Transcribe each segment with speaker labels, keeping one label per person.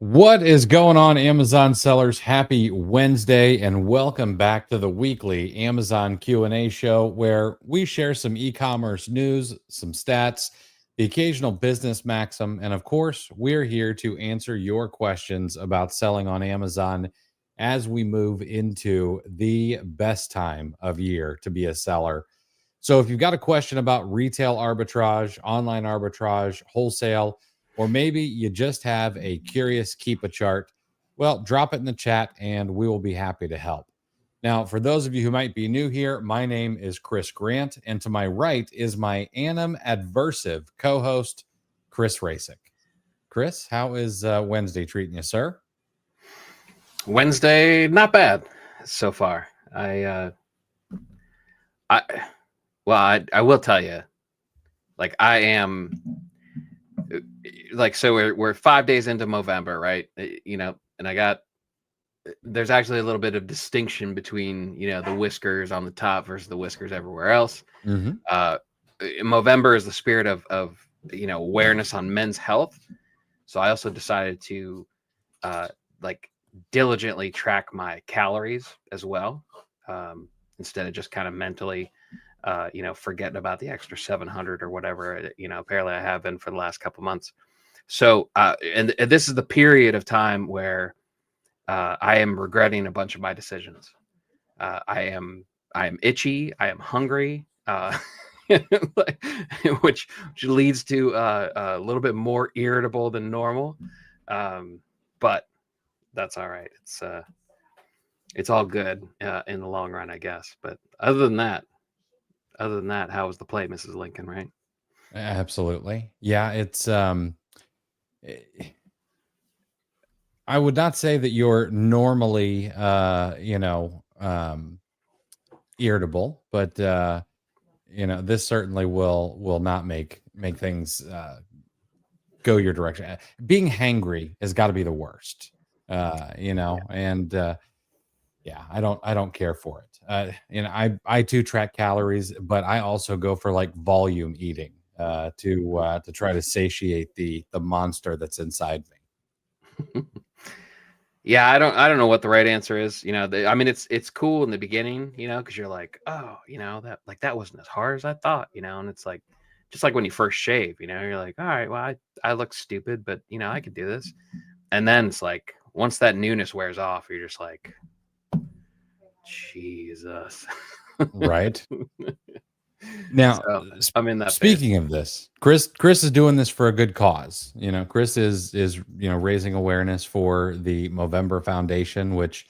Speaker 1: What is going on, Amazon sellers? Happy Wednesday, and welcome back to the weekly Amazon Q&A show, where we share some e-commerce news, some stats, the occasional business maxim, and of course, we're here to answer your questions about selling on Amazon as we move into the best time of year to be a seller. So if you've got a question about retail arbitrage, online arbitrage, wholesale, or maybe you just have a curious Keepa chart, well, drop it in the chat and we will be happy to help. Now, for those of you who might be new here, my name is Chris Grant, and to my right is my animadversive co-host, Chris Rasick. Chris, how is Wednesday treating you, sir?
Speaker 2: Wednesday, not bad so far. I will tell you, like I am, like, so we're 5 days into November, right? And there's actually a little bit of distinction between, the whiskers on the top versus the whiskers everywhere else. November is the spirit of awareness on men's health. So I also decided to diligently track my calories as well, instead of just kind of mentally forgetting about the extra 700 or whatever, apparently I have been for the last couple months. So and this is the period of time where I am regretting a bunch of my decisions. I am itchy, I am hungry, which leads to a little bit more irritable than normal, but that's all right. It's all good in the long run, I guess. But other than that, how was the play, Mrs. Lincoln? Right?
Speaker 1: Absolutely. Yeah, it's I would not say that you're normally irritable, but this certainly will not make things go your direction. Being hangry has got to be the worst. And yeah, I don't care for it. I too track calories, but I also go for like volume eating to try to satiate the monster that's inside me.
Speaker 2: Yeah, I don't know what the right answer is. It's cool in the beginning, because you're like, oh, that wasn't as hard as I thought, and it's like, just like when you first shave, you're like, all right, well, I look stupid, but I could do this. And then it's like, once that newness wears off, you're just like, Jesus.
Speaker 1: Right. Now,
Speaker 2: So, I'm in that
Speaker 1: speaking
Speaker 2: phase.
Speaker 1: of this, Chris is doing this for a good cause. Chris is raising awareness for the Movember Foundation, which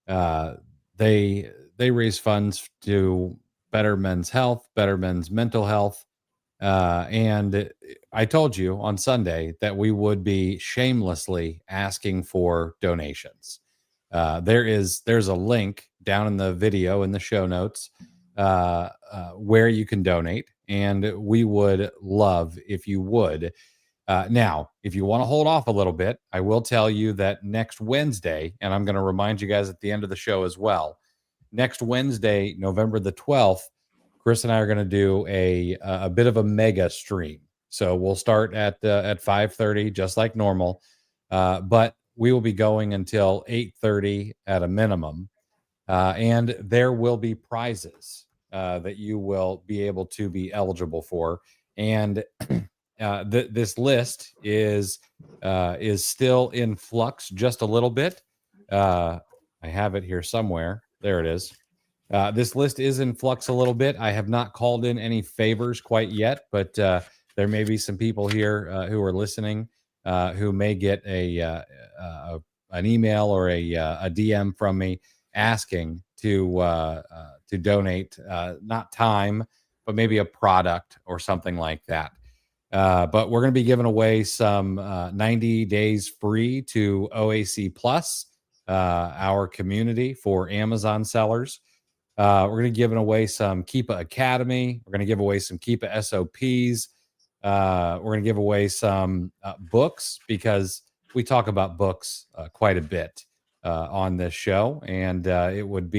Speaker 1: they raise funds to better men's health, better men's mental health. And I told you on Sunday that we would be shamelessly asking for donations. There's a link down in the video in the show notes where you can donate, and we would love if you would. Now, if you want to hold off a little bit, I will tell you that next Wednesday, and I'm going to remind you guys at the end of the show as well, next Wednesday, November the 12th, Chris and I are going to do a bit of a mega stream. So we'll start at 5:30, just like normal, but we will be going until 8:30 at a minimum. And there will be prizes that you will be able to be eligible for. And this list is still in flux just a little bit. I have it here somewhere. There it is. This list is in flux a little bit. I have not called in any favors quite yet, but there may be some people here who are listening who may get an email or a DM from me asking to donate, not time, but maybe a product or something like that. But we're going to be giving away some 90 days free to OAC Plus, our community for Amazon sellers. We're going to be giving away some Keepa Academy. We're going to give away some Keepa SOPs. We're going to give away some books, because we talk about books quite a bit on this show, and it would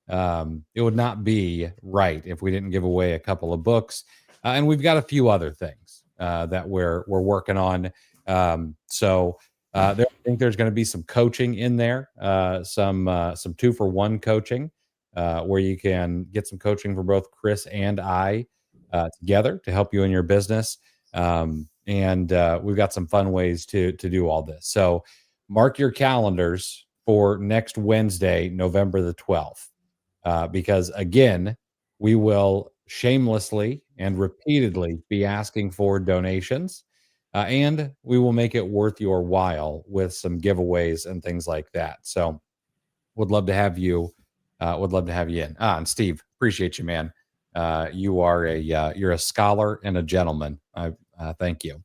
Speaker 1: not be right if we didn't give away a couple of books. And we've got a few other things that we're working on. So I think there's going to be some coaching in there, some 2-for-1 coaching, where you can get some coaching for both Chris and I together to help you in your business. And we've got some fun ways to do all this. So mark your calendars for next Wednesday, November the 12th, because again, we will shamelessly and repeatedly be asking for donations, and we will make it worth your while with some giveaways and things like that. So, would love to have you. Would love to have you in. And Steve, appreciate you, man. You are you're a scholar and a gentleman. I thank you.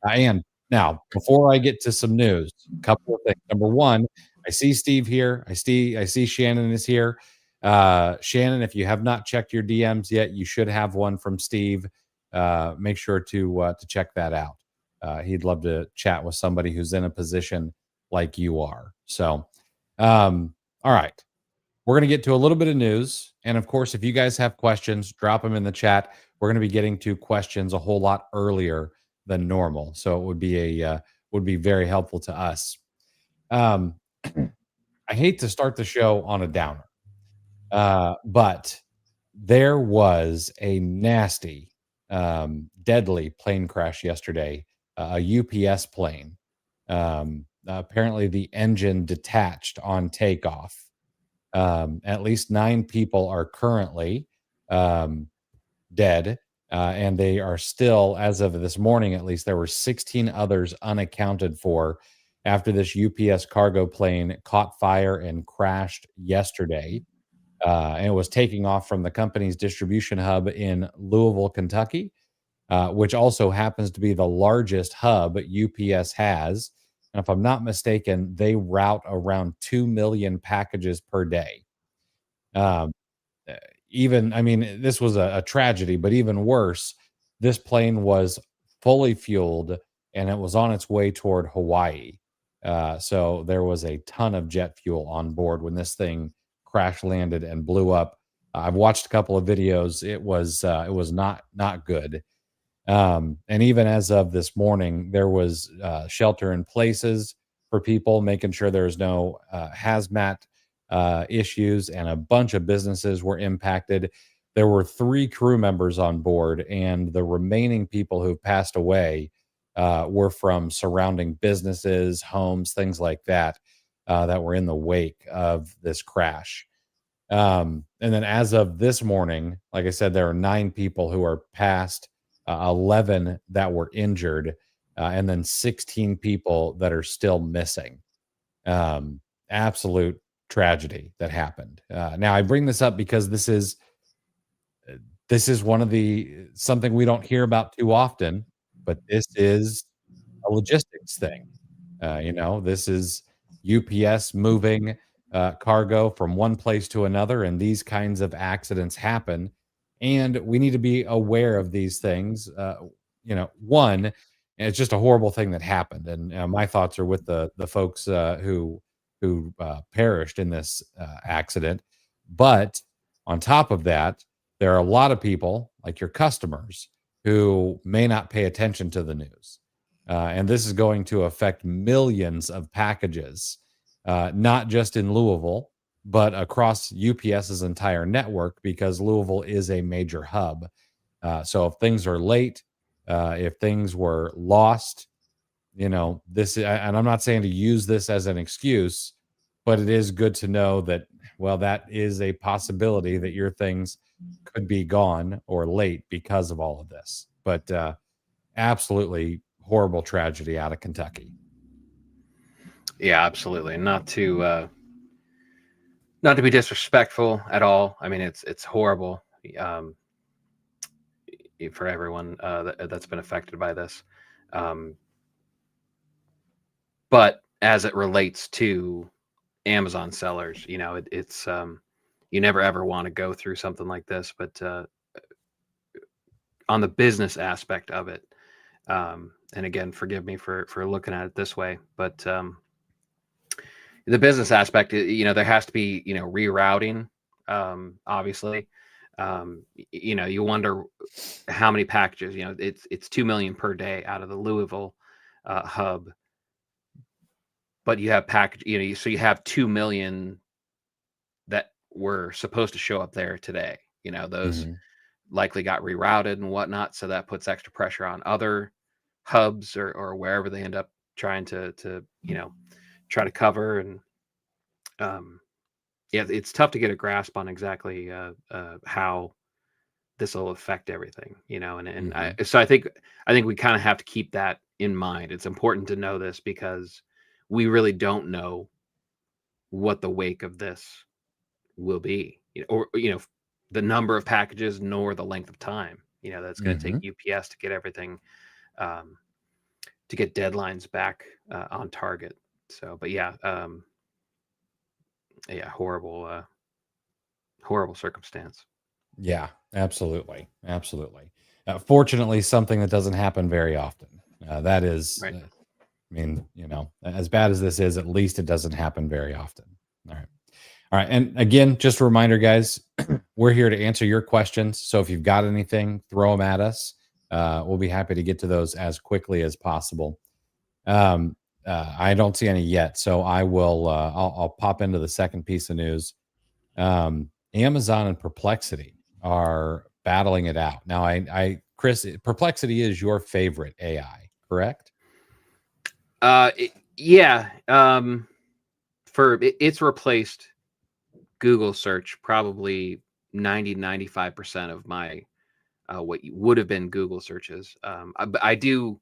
Speaker 1: And now, before I get to some news, a couple of things. Number one, I see Steve here. I see Shannon is here. Shannon, if you have not checked your DMs yet, you should have one from Steve. Make sure to check that out. He'd love to chat with somebody who's in a position like you are. So, all right. We're going to get to a little bit of news. And of course, if you guys have questions, drop them in the chat. We're going to be getting to questions a whole lot earlier than normal. So it would be very helpful to us. Um, I hate to start the show on a downer, but there was a nasty, deadly plane crash yesterday, a UPS plane. Apparently, the engine detached on takeoff. At least 9 people are currently um, dead, and they are still, as of this morning at least, there were 16 others unaccounted for after this UPS cargo plane caught fire and crashed yesterday. And it was taking off from the company's distribution hub in Louisville, Kentucky, which also happens to be the largest hub UPS has. And if I'm not mistaken, they route around 2 million packages per day. Um, uh, Even, I mean, this was a tragedy, but even worse, this plane was fully fueled and it was on its way toward Hawaii. So there was a ton of jet fuel on board when this thing crash landed and blew up. I've watched a couple of videos. It was not good. And even as of this morning, there was shelter in places for people, making sure there's no hazmat issues, and a bunch of businesses were impacted. There were 3 crew members on board, and the remaining people who passed away were from surrounding businesses, homes, things like that, that were in the wake of this crash. And then as of this morning, like I said, there are 9 people who are passed, 11 that were injured, and then 16 people that are still missing. Absolute tragedy that happened. Now I bring this up because this is one of the something we don't hear about too often, but this is a logistics thing. This is UPS moving cargo from one place to another, and these kinds of accidents happen. And we need to be aware of these things. One, it's just a horrible thing that happened, and my thoughts are with the folks who perished in this accident. But on top of that, there are a lot of people, like your customers, who may not pay attention to the news. And this is going to affect millions of packages, not just in Louisville, but across UPS's entire network, because Louisville is a major hub. So if things are late, if things were lost, and I'm not saying to use this as an excuse, but it is good to know that, well, that is a possibility that your things could be gone or late because of all of this. But absolutely horrible tragedy out of Kentucky.
Speaker 2: Yeah, absolutely. Not to be disrespectful at all. I mean, it's horrible um, for everyone that's been affected by this. Um, but as it relates to Amazon sellers, it's you never ever want to go through something like this. But on the business aspect of it, and again, forgive me for looking at it this way, but the business aspect, there has to be, rerouting, obviously. You wonder how many packages, it's 2 million per day out of the Louisville hub. but you have package, so you have 2 million that were supposed to show up there today. Those
Speaker 1: Hmm.
Speaker 2: likely got rerouted and whatnot, so that puts extra pressure on other hubs or wherever they end up trying to try to cover. And um, yeah, it's tough to get a grasp on exactly how this will affect everything, and
Speaker 1: Hmm.
Speaker 2: so I think we kind of have to keep that in mind. It's important to know this because we really don't know what the wake of this will be, or the number of packages nor the length of time that's going to take
Speaker 1: Hmm.
Speaker 2: UPS to get everything, um, to get deadlines back on target. So, but yeah, horrible circumstance.
Speaker 1: Yeah, absolutely. Absolutely. Fortunately, something that doesn't happen very often. That is,
Speaker 2: Right.
Speaker 1: I mean, as bad as this is, at least it doesn't happen very often. All right. All right. And again, just a reminder, guys, we're here to answer your questions. So if you've got anything, throw them at us. We'll be happy to get to those as quickly as possible. Um, I don't see any yet. So I will, I'll pop into the second piece of news. Amazon and Perplexity are battling it out. Now, Chris, Perplexity is your favorite AI, correct?
Speaker 2: Yeah. It's replaced Google search probably 95% of my what would have been Google searches. But I do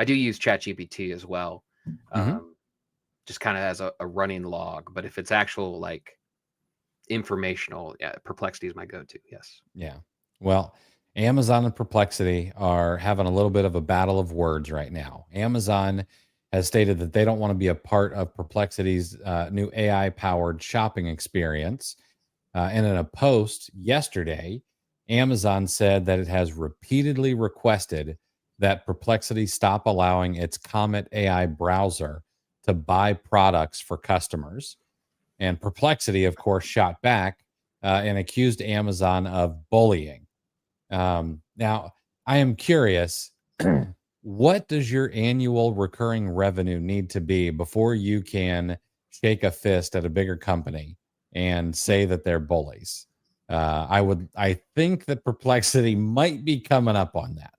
Speaker 2: use ChatGPT as well,
Speaker 1: Hmm.
Speaker 2: um, just kind of as a running log. But if it's actual like informational, yeah, Perplexity is my go-to. Yes.
Speaker 1: Yeah. Well, Amazon and Perplexity are having a little bit of a battle of words right now. Amazon has stated that they don't want to be a part of Perplexity's new AI powered shopping experience. And in a post yesterday, Amazon said that it has repeatedly requested that Perplexity stop allowing its Comet AI browser to buy products for customers. And Perplexity, of course, shot back and accused Amazon of bullying. Now, I am curious, what does your annual recurring revenue need to be before you can shake a fist at a bigger company and say that they're bullies? I think that Perplexity might be coming up on that.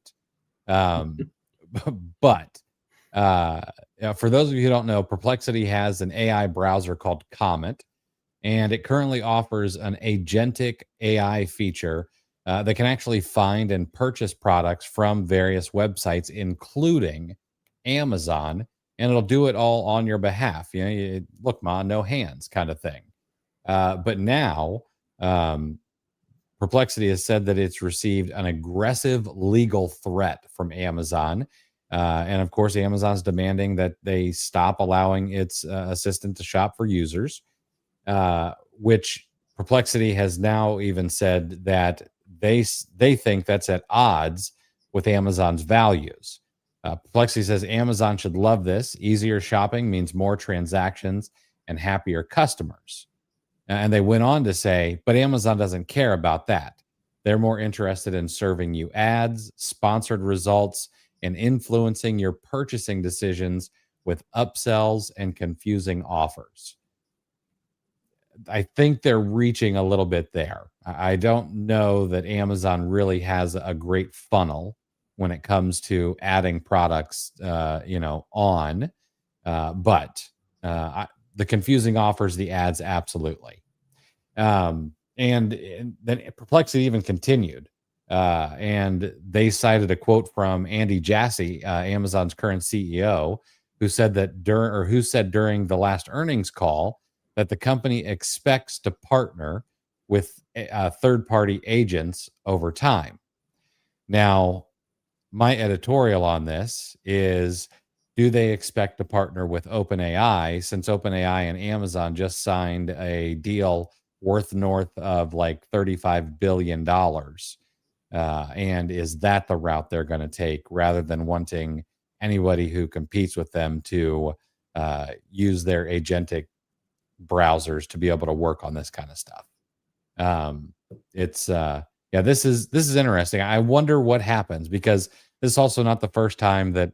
Speaker 1: But for those of you who don't know, Perplexity has an AI browser called Comet, and it currently offers an agentic AI feature that can actually find and purchase products from various websites, including Amazon, and it'll do it all on your behalf. Look, ma, no hands, kind of thing. But now, um, Perplexity has said that it's received an aggressive legal threat from Amazon. And of course, Amazon's demanding that they stop allowing its assistant to shop for users, which Perplexity has now even said that they think that's at odds with Amazon's values. Perplexity says Amazon should love this. Easier shopping means more transactions and happier customers. And they went on to say, but Amazon doesn't care about that. They're more interested in serving you ads, sponsored results, and influencing your purchasing decisions with upsells and confusing offers. I think they're reaching a little bit there. I don't know that Amazon really has a great funnel when it comes to adding products, on. But the confusing offers, the ads, absolutely. And then Perplexity even continued, and they cited a quote from Andy Jassy, Amazon's current CEO, who said during the last earnings call that the company expects to partner with third-party agents over time. Now, my editorial on this is, do they expect to partner with OpenAI, since OpenAI and Amazon just signed a deal worth north of like $35 billion? And is that the route they're going to take rather than wanting anybody who competes with them to use their agentic browsers to be able to work on this kind of stuff? Um, it's Yeah, this is interesting. I wonder what happens, because this is also not the first time that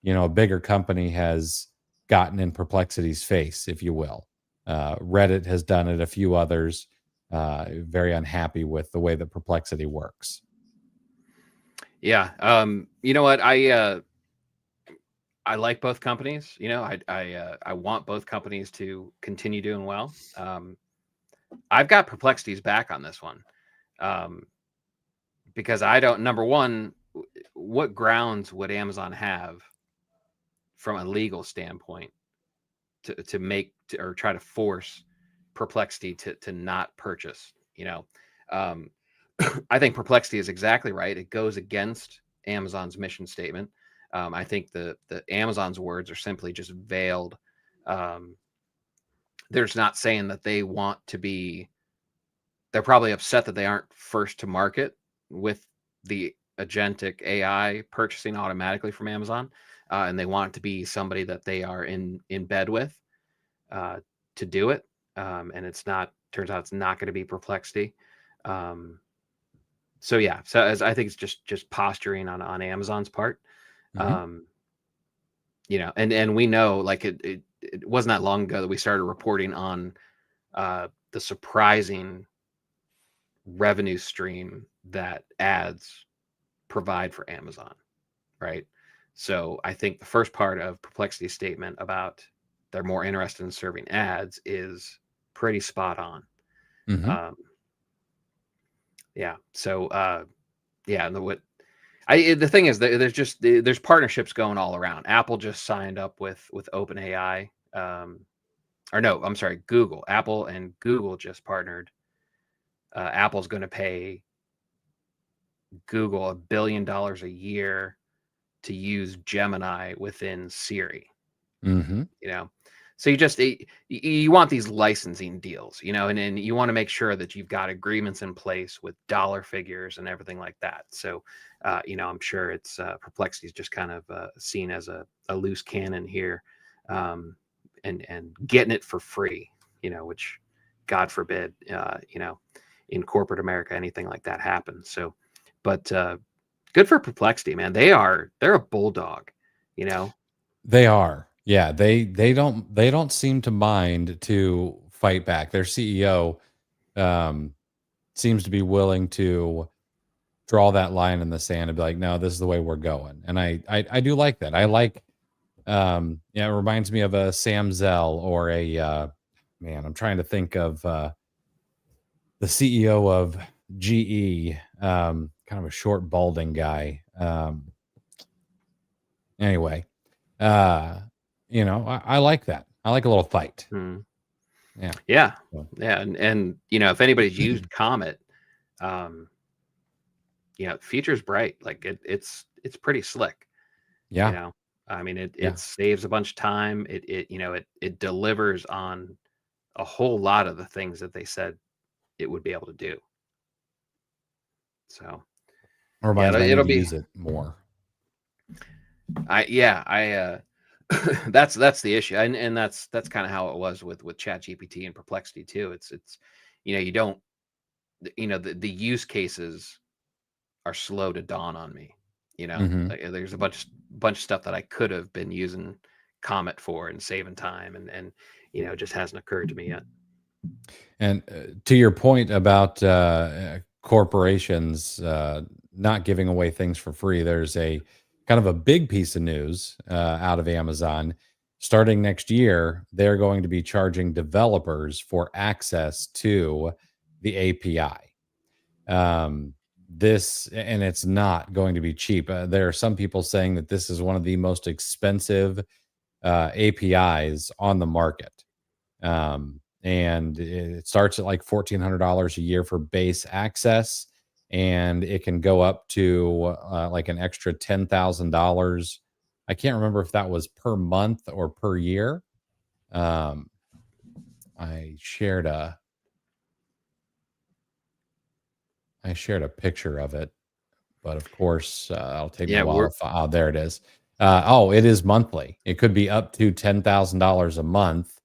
Speaker 1: a bigger company has gotten in Perplexity's face, if you will. Reddit has done it, a few others. Very unhappy with the way that Perplexity works.
Speaker 2: Yeah. You know what? I like both companies. You know, I want both companies to continue doing well. I've got Perplexity's back on this one, because I don't. Number one, what grounds would Amazon have from a legal standpoint to make or try to force Perplexity to not purchase? You know, um, I think Perplexity is exactly right. It goes against Amazon's mission statement. I think the Amazon's words are simply just veiled. They're just not saying that they want to be. They're probably upset that they aren't first to market with the agentic AI purchasing automatically from Amazon, and they want it to be somebody that they are in bed with to do it. And it's not. Turns out it's not going to be Perplexity. So yeah, so as I think it's just posturing on Amazon's part.
Speaker 1: Mm-hmm.
Speaker 2: You know, and we know, like, it wasn't that long ago that we started reporting on the surprising revenue stream that ads provide for Amazon, right? So I think the first part of Perplexity's statement about they're more interested in serving ads is pretty spot on.
Speaker 1: Mm-hmm.
Speaker 2: Yeah. So yeah, and the thing is that there's partnerships going all around. Apple just signed up with OpenAI, or no, I'm sorry, Google. Apple and Google just partnered. Apple's going to pay Google $1 billion a year to use Gemini within Siri.
Speaker 1: Mm-hmm.
Speaker 2: You know, so you want these licensing deals, you know, and you want to make sure that you've got agreements in place with dollar figures and everything like that. So you know, I'm sure it's Perplexity is just kind of seen as a loose cannon here, and getting it for free, you know, which God forbid, you know, in corporate America anything like that happens. So, but good for Perplexity, man. They're a bulldog, you know.
Speaker 1: They are. Yeah, they don't seem to mind to fight back. Their CEO seems to be willing to draw that line in the sand and be like, no, this is the way we're going. And I do like that. I like yeah, it reminds me of a Sam Zell or a man, I'm trying to think of the CEO of GE, kind of a short balding guy. Anyway, uh, I like that. I like a little fight.
Speaker 2: Hmm.
Speaker 1: Yeah.
Speaker 2: Yeah,
Speaker 1: So,
Speaker 2: yeah, and you know, if anybody's used Comet, um, you know, future's bright. Like it's pretty slick. You
Speaker 1: yeah.
Speaker 2: know, I mean,
Speaker 1: Yeah.
Speaker 2: it saves a bunch of time. You know, it delivers on a whole lot of the things that they said it would be able to do. So yeah,
Speaker 1: Reminds me I need
Speaker 2: it'll
Speaker 1: to
Speaker 2: be.
Speaker 1: use it more.
Speaker 2: I that's the issue, and that's kind of how it was with Chat GPT and Perplexity too. It's you know, you don't, you know, the use cases are slow to dawn on me. You know,
Speaker 1: Hmm.
Speaker 2: like, there's a bunch of stuff that I could have been using Comet for and saving time, and you know, it just hasn't occurred to me yet.
Speaker 1: And to your point about corporations not giving away things for free, there's a kind of a big piece of news out of Amazon. Starting next year, they're going to be charging developers for access to the API. This, and it's not going to be cheap. There are some people saying that this is one of the most expensive APIs on the market. And it starts at like $1,400 a year for base access, and it can go up to like an extra $10,000. I can't remember if that was per month or per year. Um, I shared a picture of it, but of course, it'll take me a
Speaker 2: Yeah,
Speaker 1: while to find. Oh, there it is. Oh, it is monthly. It could be up to $10,000 a month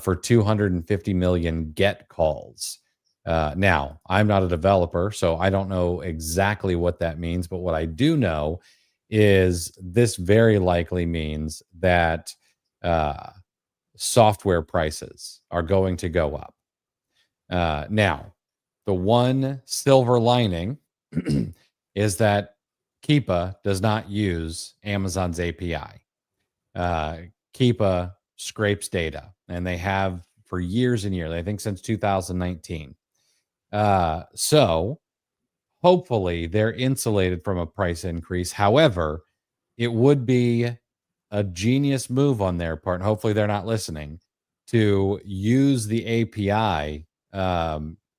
Speaker 1: for 250 million get calls. Now, I'm not a developer, so I don't know exactly what that means. But what I do know is this very likely means that software prices are going to go up. Now, the one silver lining is that Keepa does not use Amazon's API. Keepa scrapes data, and they have for years and years, I think since 2019. So hopefully they're insulated from a price increase. However, it would be a genius move on their part. Hopefully they're not listening to use the API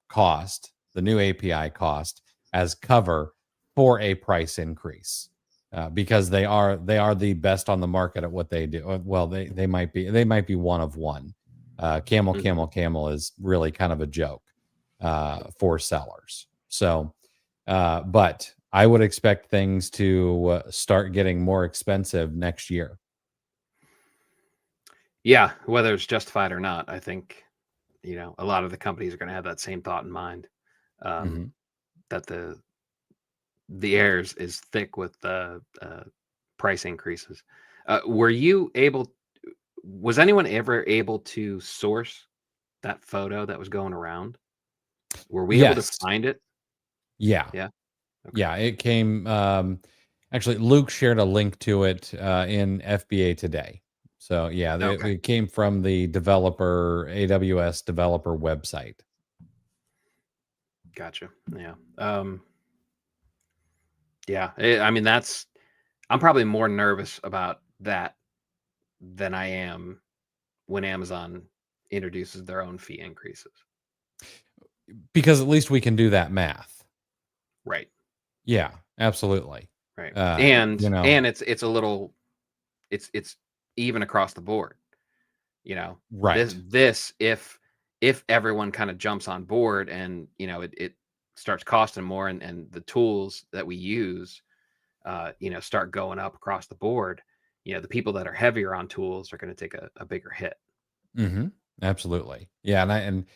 Speaker 1: cost, the new API cost, as cover for a price increase. Because they are the best on the market at what they do. Well, they might be one of one. Camel is really kind of a joke for sellers. So, but I would expect things to start getting more expensive next year.
Speaker 2: Yeah, whether it's justified or not, I think a lot of the companies are going to have that same thought in mind. That the air is thick with price increases. Was anyone ever able to source that photo that was going around? Were we able to
Speaker 1: Yes.
Speaker 2: find it?
Speaker 1: Yeah.
Speaker 2: Yeah. Okay.
Speaker 1: Yeah. It came. Actually, Luke shared a link to it in FBA today. So yeah,
Speaker 2: Okay.
Speaker 1: it came from the AWS developer website.
Speaker 2: Gotcha. Yeah. Yeah. I mean, I'm probably more nervous about that than I am when Amazon introduces their own fee increases.
Speaker 1: Because at least we can do that math.
Speaker 2: Right.
Speaker 1: Yeah, absolutely.
Speaker 2: Right.
Speaker 1: You know,
Speaker 2: And it's a little it's even across the board.
Speaker 1: right.
Speaker 2: This if everyone kind of jumps on board and it starts costing more and the tools that we use start going up across the board, the people that are heavier on tools are going to take a bigger hit.
Speaker 1: Absolutely. Yeah, and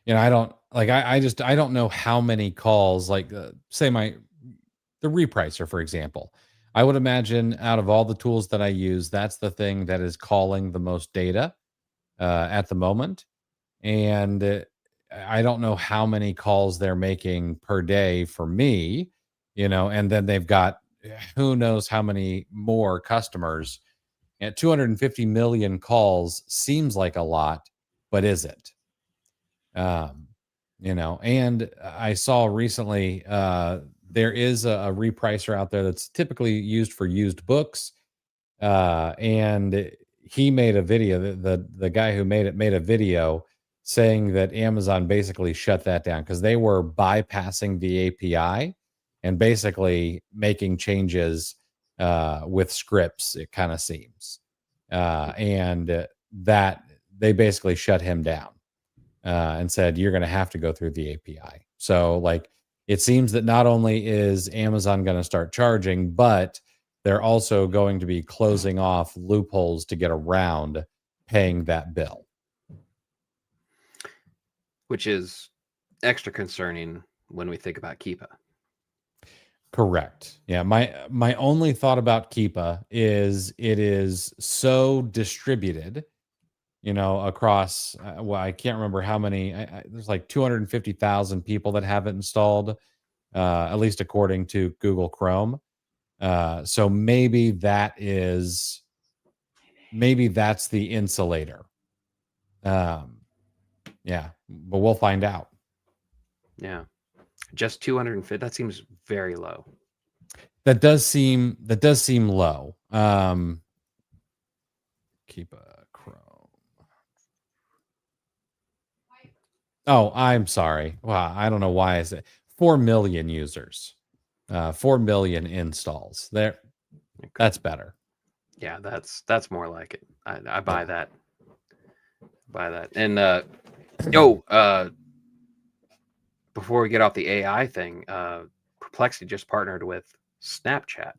Speaker 1: I don't like I don't know how many calls like say the repricer, for example. I would imagine out of all the tools that I use, that's the thing that is calling the most data at the moment. And I don't know how many calls they're making per day for me, and then they've got who knows how many more customers. And 250 million calls seems like a lot, but is it? Um, and I saw recently there is a repricer out there that's typically used for used books. And he made a video. The guy who made a video saying that Amazon basically shut that down because they were bypassing the API and basically making changes with scripts. It kind of seems, and that they basically shut him down and said you're going to have to go through the API. So like it seems that not only is Amazon going to start charging, but they're also going to be closing off loopholes to get around paying that bill.
Speaker 2: Which is extra concerning when we think about Keepa.
Speaker 1: Correct. Yeah. My only thought about Keepa is it is so distributed, across, well, I can't remember how many, there's like 250,000 people that have it installed, at least according to Google Chrome. So maybe that's the insulator. Yeah, but we'll find out.
Speaker 2: Yeah. Just 250. That seems very low.
Speaker 1: That does seem low. Keep a Chrome. Oh, I'm sorry. Wow, I don't know why is it 4 million users. 4 million installs. There. Okay. That's better.
Speaker 2: Yeah, that's more like it. I buy that. Buy that. And before we get off the AI thing, Perplexity just partnered with Snapchat.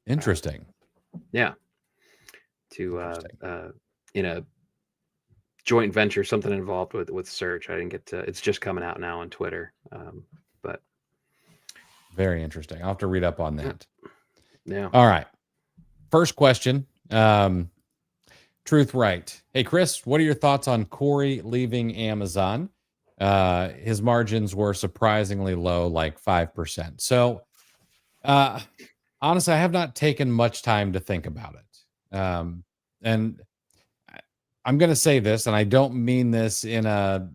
Speaker 1: Interesting.
Speaker 2: Yeah. To in a joint venture, something involved with search. I didn't get to. It's just coming out now on Twitter. But
Speaker 1: very interesting. I'll have to read up on that.
Speaker 2: Yeah.
Speaker 1: All right. First question. Truth Right. Hey, Chris, what are your thoughts on Corey leaving Amazon? His margins were surprisingly low, like 5%. So, uh, honestly, I have not taken much time to think about it. And I'm going to say this, and I don't mean this in a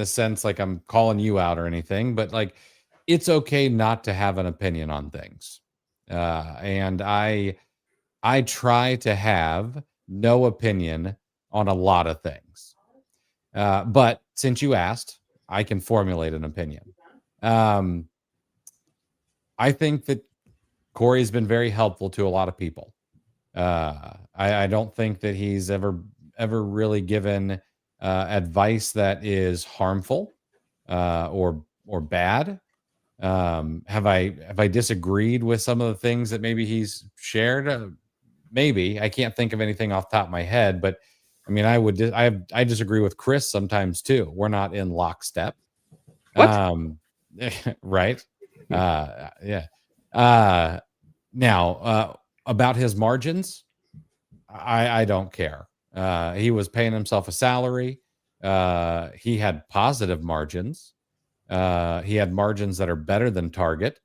Speaker 1: sense like I'm calling you out or anything, but like it's okay not to have an opinion on things. And I try to have no opinion on a lot of things. But since you asked, I can formulate an opinion. Um, I think that Corey's been very helpful to a lot of people. I don't think that he's ever really given advice that is harmful or bad. Have I disagreed with some of the things that maybe he's shared? Maybe. I can't think of anything off the top of my head, but I mean, I disagree with Chris sometimes too. We're not in lockstep.
Speaker 2: What?
Speaker 1: Right. Yeah. Uh, Now, about his margins, I don't care. He was paying himself a salary. He had positive margins. He had margins that are better than Target.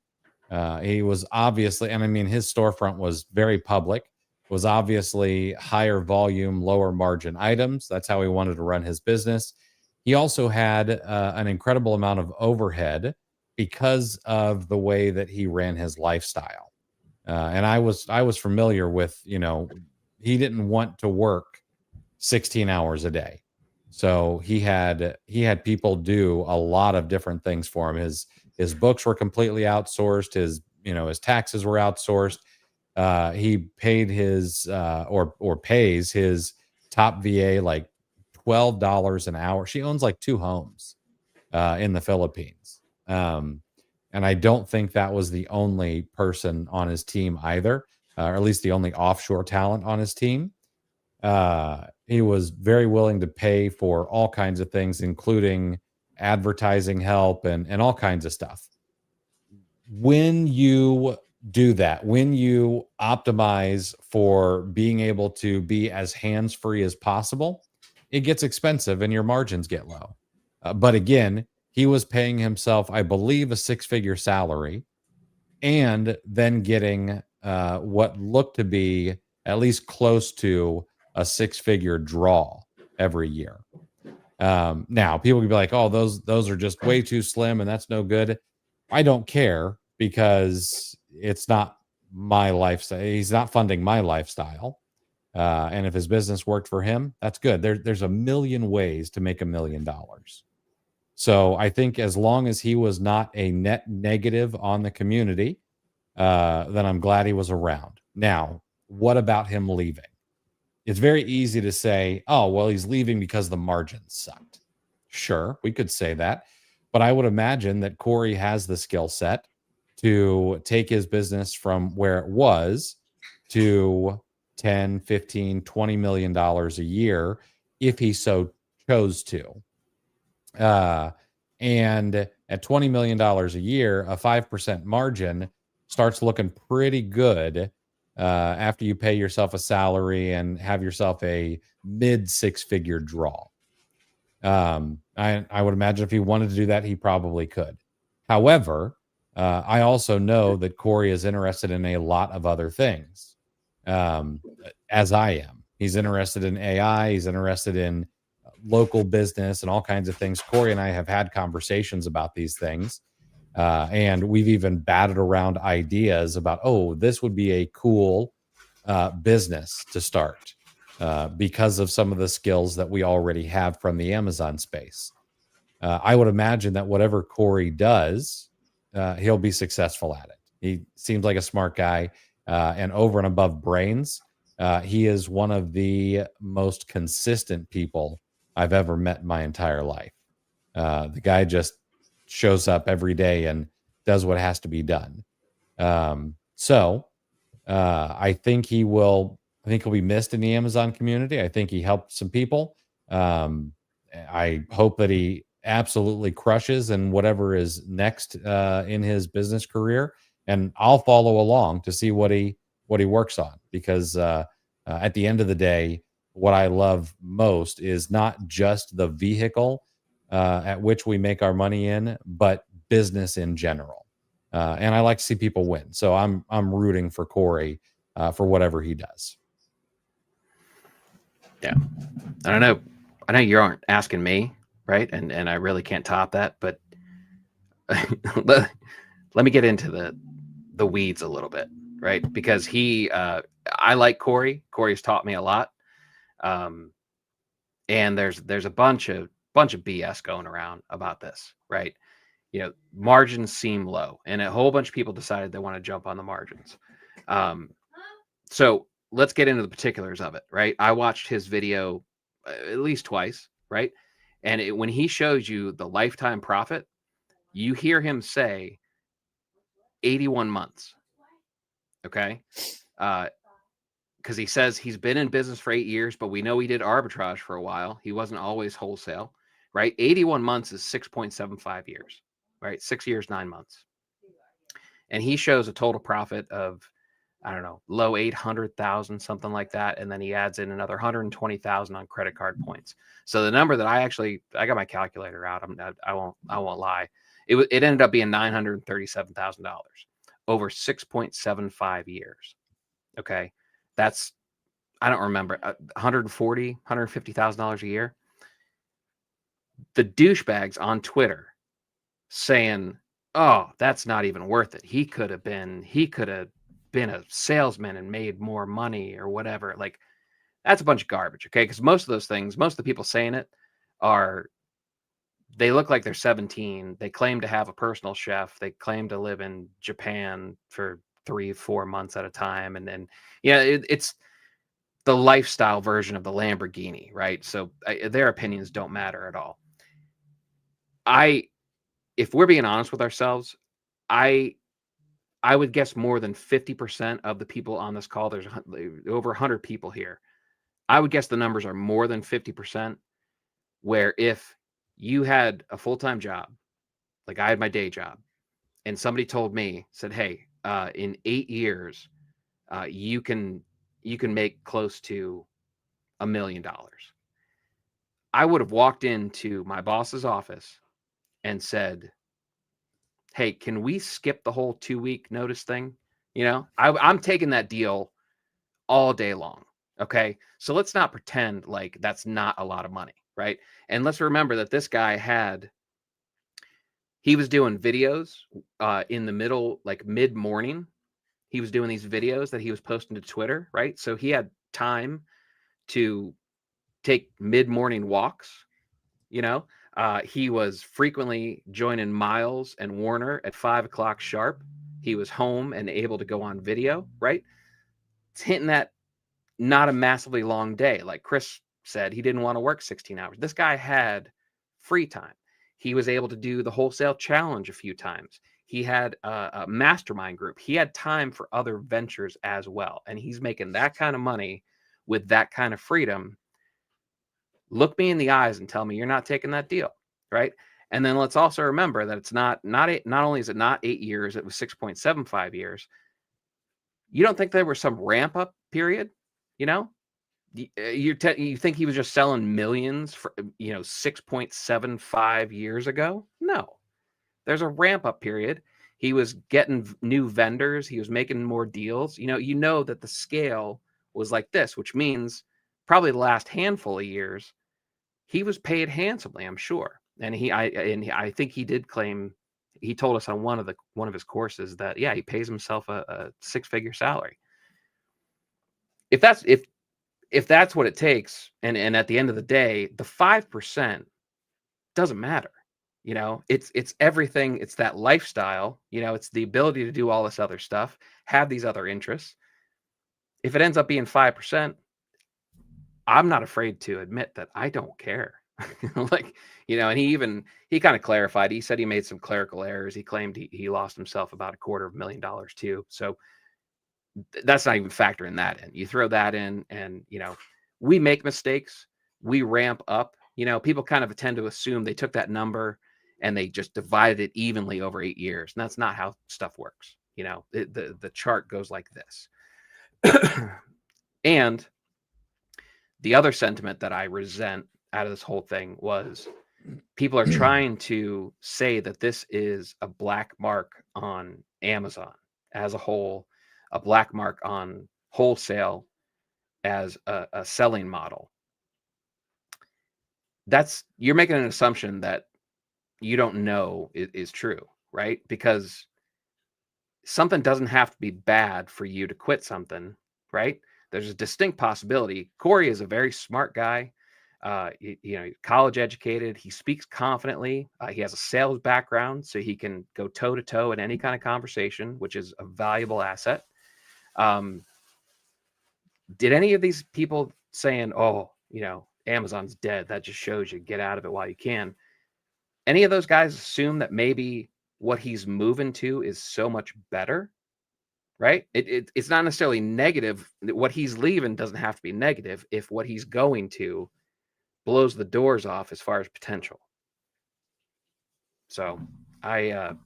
Speaker 1: He was obviously, and I mean, his storefront was very public, was obviously higher volume, lower margin items. That's how he wanted to run his business. He also had an incredible amount of overhead because of the way that he ran his lifestyle. And I was familiar with, he didn't want to work 16 hours a day. So he had people do a lot of different things for him. His books were completely outsourced. His taxes were outsourced. He paid his or pays his top VA like $12 an hour. She owns like two homes in the Philippines. And I don't think that was the only person on his team either, or at least the only offshore talent on his team. He was very willing to pay for all kinds of things, including advertising help and all kinds of stuff. When you do that, when you optimize for being able to be as hands free as possible, it gets expensive and your margins get low. But again, he was paying himself, I believe, a six-figure salary and then getting what looked to be at least close to a six-figure draw every year. Now, people can be like, "Oh, those are just way too slim, and that's no good." I don't care because it's not my lifestyle. He's not funding my lifestyle. And if his business worked for him, that's good. There's a million ways to make $1 million. So I think as long as he was not a net negative on the community, then I'm glad he was around. Now, what about him leaving? It's very easy to say, oh, well, he's leaving because the margins sucked. Sure, we could say that. But I would imagine that Corey has the skill set to take his business from where it was to 10, 15, $20 million a year if he so chose to. And at $20 million a year, a 5% margin starts looking pretty good after you pay yourself a salary and have yourself a mid six-figure draw. I would imagine if he wanted to do that, he probably could. However, I also know that Corey is interested in a lot of other things, as I am. He's interested in AI. He's interested in local business and all kinds of things. Corey and I have had conversations about these things. And we've even batted around ideas about, oh, this would be a cool business to start because of some of the skills that we already have from the Amazon space. I would imagine that whatever Corey does, he'll be successful at it. He seems like a smart guy and over and above brains. He is one of the most consistent people I've ever met in my entire life. The guy just shows up every day and does what has to be done. So I think he will. I think he'll be missed in the Amazon community. I think he helped some people. I hope that he absolutely crushes in whatever is next in his business career, and I'll follow along to see what he works on because At the end of the day, what I love most is not just the vehicle at which we make our money in, but business in general. And I like to see people win. So I'm rooting for Corey for whatever he does.
Speaker 2: Yeah. I know you aren't asking me, right? And I really can't top that, but let me get into the weeds a little bit, right? Because I like Corey. Corey's taught me a lot. And there's a bunch of BS going around about this, right? Margins seem low, and a whole bunch of people decided they want to jump on the margins. So let's get into the particulars of it, right? I watched his video at least twice, right? And when he shows you the lifetime profit, you hear him say 81 months. Okay. Because he says he's been in business for 8 years, but we know he did arbitrage for a while. He wasn't always wholesale, right? 81 months is 6.75 years, right? 6 years, 9 months. And he shows a total profit of, I don't know, low 800,000, something like that. And then he adds in another 120,000 on credit card points. So the number that I got my calculator out. I won't lie. It ended up being $937,000 over 6.75 years. Okay. That's, I don't remember, $150,000 a year. The douchebags on Twitter saying, oh, that's not even worth it. He could have been a salesman and made more money or whatever. Like, that's a bunch of garbage. Okay. Because most of those things, most of the people saying it they look like they're 17. They claim to have a personal chef. They claim to live in Japan for 3-4 months at a time. And then, it's the lifestyle version of the Lamborghini, right? So their opinions don't matter at all. If we're being honest with ourselves, I would guess more than 50% of the people on this call, there's over 100 people here. I would guess the numbers are more than 50%, where if you had a full-time job, like I had my day job, and somebody said, hey, in 8 years, you can make close to $1 million. I would have walked into my boss's office and said, hey, can we skip the whole 2-week notice thing? I'm taking that deal all day long. Okay. So let's not pretend like that's not a lot of money. Right. And let's remember that this guy he was doing videos in the middle, like mid-morning. He was doing these videos that he was posting to Twitter. Right. So he had time to take mid-morning walks. He was frequently joining Miles and Warner at 5:00 sharp. He was home and able to go on video, right? It's hinting at not a massively long day. Like Chris said, he didn't want to work 16 hours. This guy had free time. He was able to do the wholesale challenge a few times. He had a mastermind group. He had time for other ventures as well. And he's making that kind of money with that kind of freedom. Look me in the eyes and tell me you're not taking that deal, right? And then let's also remember that it's not only is it not 8 years, it was 6.75 years. You don't think there was some ramp up period? You think he was just selling millions for 6.75 years ago? No, there's a ramp up period. He was getting new vendors. He was making more deals. That the scale was like this, which means probably the last handful of years, he was paid handsomely, I'm sure. And I think he did claim, he told us on one of his courses that, yeah, he pays himself a 6-figure salary. If that's what it takes, and at the end of the day, the 5% doesn't matter. It's everything. It's that lifestyle. It's the ability to do all this other stuff, have these other interests. If it ends up being 5%, I'm not afraid to admit that I don't care. And he kind of clarified. He said he made some clerical errors. He claimed he lost himself about $250,000 too. So that's not even factoring that in. You throw that in, and we make mistakes. We ramp up. People kind of tend to assume they took that number and they just divided it evenly over 8 years, and that's not how stuff works. The chart goes like this. And The other sentiment that I resent out of this whole thing was people are trying to say that this is a black mark on Amazon as a whole, a black mark on wholesale as a selling model. You're making an assumption that you don't know is true, right? Because something doesn't have to be bad for you to quit something, right? There's a distinct possibility. Corey is a very smart guy. College educated. He speaks confidently. He has a sales background, so he can go toe to toe in any kind of conversation, which is a valuable asset. Did any of these people saying, "Oh, Amazon's dead," that just shows you get out of it while you can? Any of those guys assume that maybe what he's moving to is so much better, right? It's not necessarily negative. What he's leaving doesn't have to be negative if what he's going to blows the doors off as far as potential. So I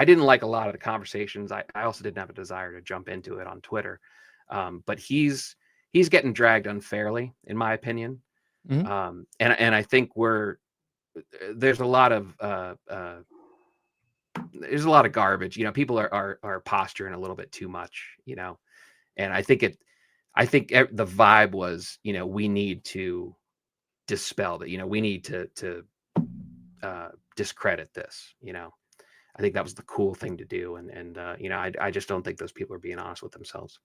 Speaker 2: didn't like a lot of the conversations. I also didn't have a desire to jump into it on Twitter. But he's getting dragged unfairly, in my opinion.
Speaker 1: Mhm.
Speaker 2: And I think there's a lot of garbage. People are posturing a little bit too much. And I think the vibe was, we need to dispel that. We need to discredit this. I think that was the cool thing to do, and I just don't think those people are being honest with themselves.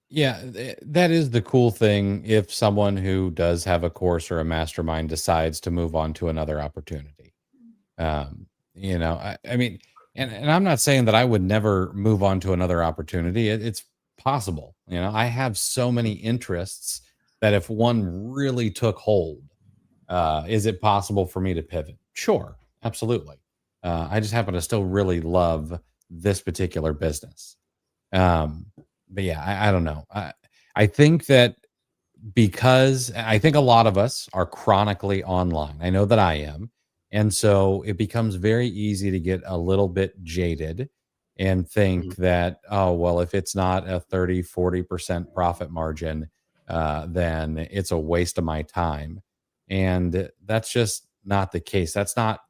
Speaker 1: Yeah, that is the cool thing if someone who does have a course or a mastermind decides to move on to another opportunity. I mean, and I'm not saying that I would never move on to another opportunity. It's possible. I have so many interests that if one really took hold, is it possible for me to pivot? Sure, absolutely. I just happen to still really love this particular business. But yeah, I don't know. I think that because I think a lot of us are chronically online. I know that I am. And so it becomes very easy to get a little bit jaded and think
Speaker 2: Mhm.
Speaker 1: that, oh, well, if it's not a 30-40% profit margin, then it's a waste of my time. And that's just not the case. That's not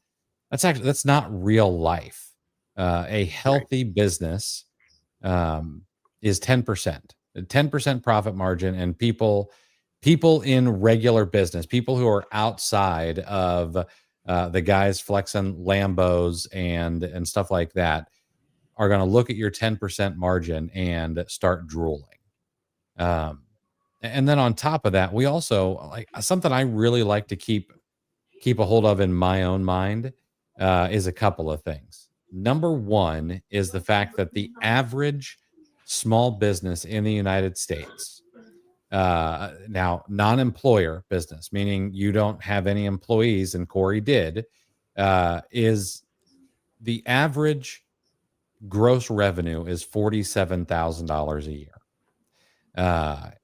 Speaker 1: real life. A
Speaker 2: Right.
Speaker 1: healthy business um, is 10%, 10% profit margin, and people in regular business, people who are outside of the guys flexing Lambos and stuff like that, are going to look at your 10% margin and start drooling. Um, and then on top of that, we also like something I really like to keep a hold of in my own mind is a couple of things. Number one is the fact that the average small business in the United States, now non-employer business, meaning you don't have any employees, and Corey did, is the average gross revenue is $47,000 a year.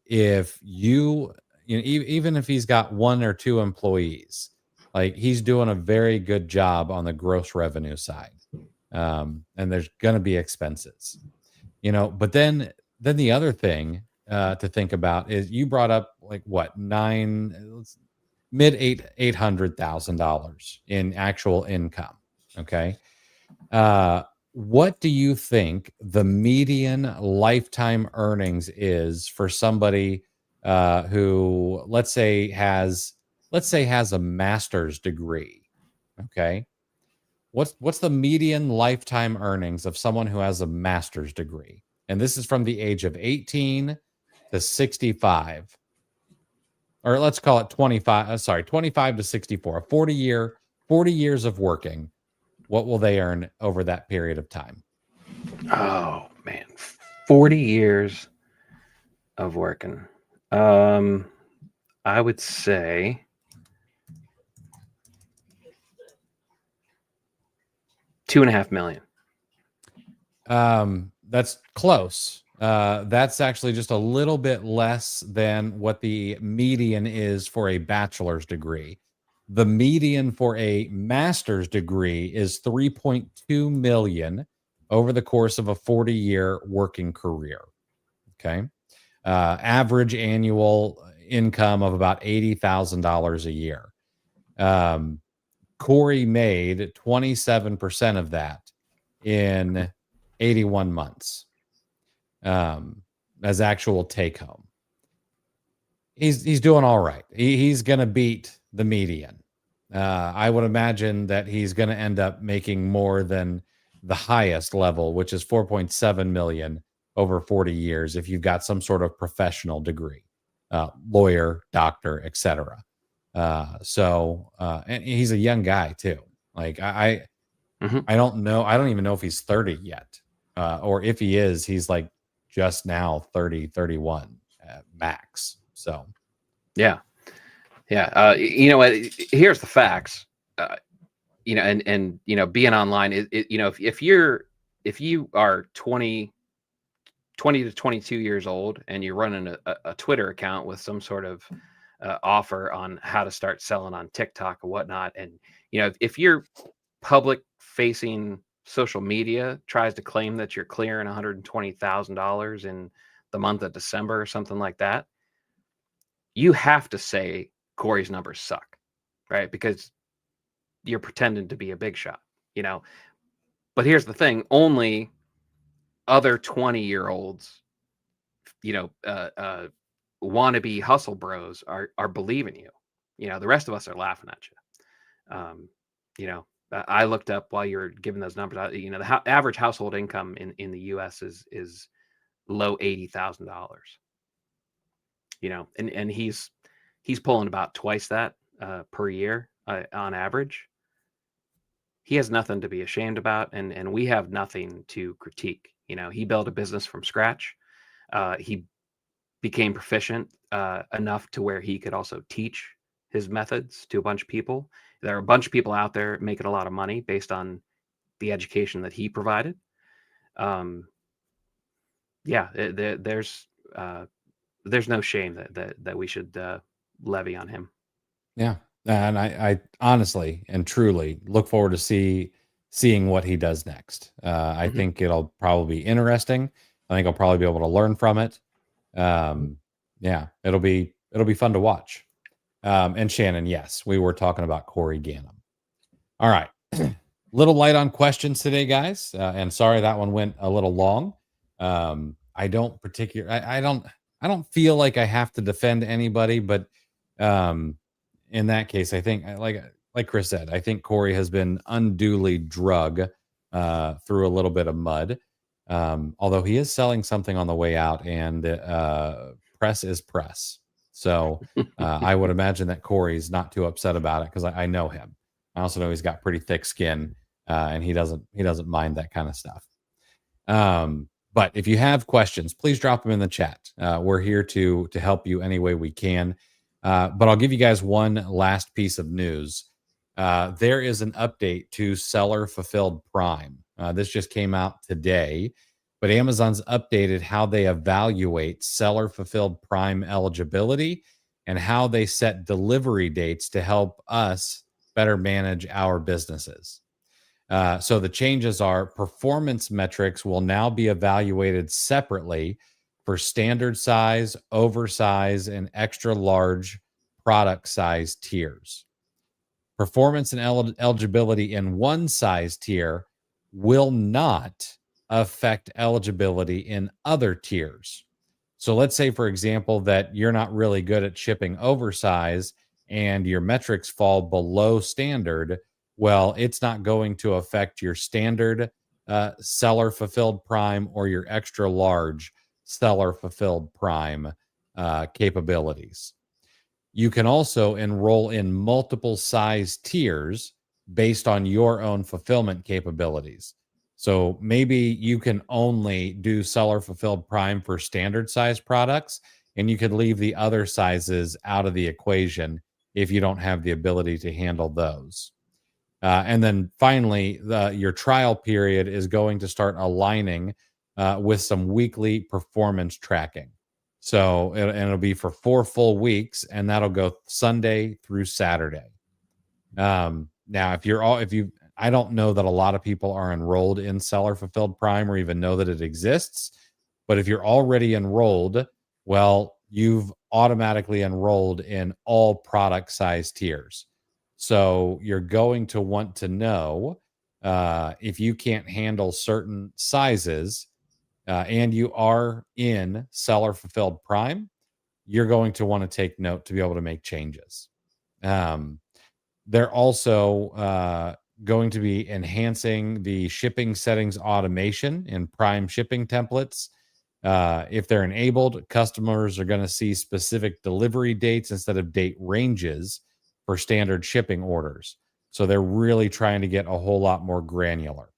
Speaker 1: If even if he's got one or two employees, like he's doing a very good job on the gross revenue side. And there's going to be expenses, but then the other thing to think about is you brought up like what mid $800,000 in actual income. Okay. What do you think the median lifetime earnings is for somebody who let's say has a master's degree? Okay. What's the median lifetime earnings of someone who has a master's degree? And this is from the age of 18 to 65, or let's call it 25, 25 to 64, a 40 years of working. What will they earn over that period of time?
Speaker 2: Oh man, 40 years of working. I would say 2.5 million.
Speaker 1: That's close. That's actually just a little bit less than what the median is for a bachelor's degree. The median for a master's degree is 3.2 million over the course of a 40-year working career. Okay. average annual income of about $80,000 a year. Corey made 27% of that in 81 months as actual take home. He's doing all right. He's going to beat the median. I would imagine that he's going to end up making more than the highest level, which is 4.7 million over 40 years if you've got some sort of professional degree, lawyer, doctor, etc. And he's a young guy too. Like I don't know. I don't even know if he's 30 yet, or if he is, he's like just now 30, 31 max. So,
Speaker 2: yeah. You know what? Here's the facts. You know, and you know, being online, you know, if you are 20 to 22 years old and you're running a Twitter account with some sort of offer on how to start selling on TikTok or whatnot, and you know, if your public facing social media tries to claim that you're clearing $120,000 in the month of December or something like that, you have to say Corey's numbers suck, right? Because you're pretending to be a big shot, you know. But here's the thing: only other 20-year-olds, you know, wannabe hustle bros are believing you. You know, the rest of us are laughing at you. You know, I looked up while you were giving those numbers. You know, the average household income in the U.S. is low $80,000. You know, and he's pulling about twice that per year on average. He has nothing to be ashamed about, and we have nothing to critique. You know, he built a business from scratch. He became proficient enough to where he could also teach his methods to a bunch of people. There are a bunch of people out there making a lot of money based on the education that he provided. Yeah, there's no shame that we should levy on him.
Speaker 1: yeah. And I honestly and truly look forward to seeing what he does next. I think it'll probably be interesting. I think I'll probably be able to learn from it. Yeah, it'll be fun to watch. And Shannon, yes, we were talking about Corey Ganem. All right. Little light on questions today, guys. And sorry that one went a little long. I don't feel like I have to defend anybody, but in that case, I think like Chris said, I think Corey has been unduly drug through a little bit of mud. Although he is selling something on the way out, and press is press. So I would imagine that Corey's not too upset about it because I know him. I also know he's got pretty thick skin, and he doesn't mind that kind of stuff. But if you have questions, please drop them in the chat. We're here to help you any way we can. But I'll give you guys one last piece of news. There is an update to Seller Fulfilled Prime. This just came out today, but Amazon's updated how they evaluate Seller Fulfilled Prime eligibility and how they set delivery dates to help us better manage our businesses. So the changes are performance metrics will now be evaluated separately for standard size, oversize, and extra large product size tiers. Performance and eligibility in one size tier will not affect eligibility in other tiers. So let's say, for example, that you're not really good at shipping oversize and your metrics fall below standard. Well, it's not going to affect your standard seller fulfilled prime or your extra large seller fulfilled prime capabilities. You can also enroll in multiple size tiers based on your own fulfillment capabilities. So maybe you can only do seller fulfilled prime for standard size products, and you could leave the other sizes out of the equation if you don't have the ability to handle those. And then finally, your trial period is going to start aligning with some weekly performance tracking. So it'll be for 4 full weeks, and that'll go Sunday through Saturday. Now, I don't know that a lot of people are enrolled in Seller Fulfilled Prime or even know that it exists. But if you're already enrolled, Well, you've automatically enrolled in all product size tiers. So you're going to want to know if you can't handle certain sizes and you are in seller fulfilled prime, you're going to want to take note to be able to make changes. Um, they're also going to be enhancing the shipping settings automation in Prime shipping templates. If they're enabled, customers are going to see specific delivery dates instead of date ranges for standard shipping orders. So they're really trying to get a whole lot more granular.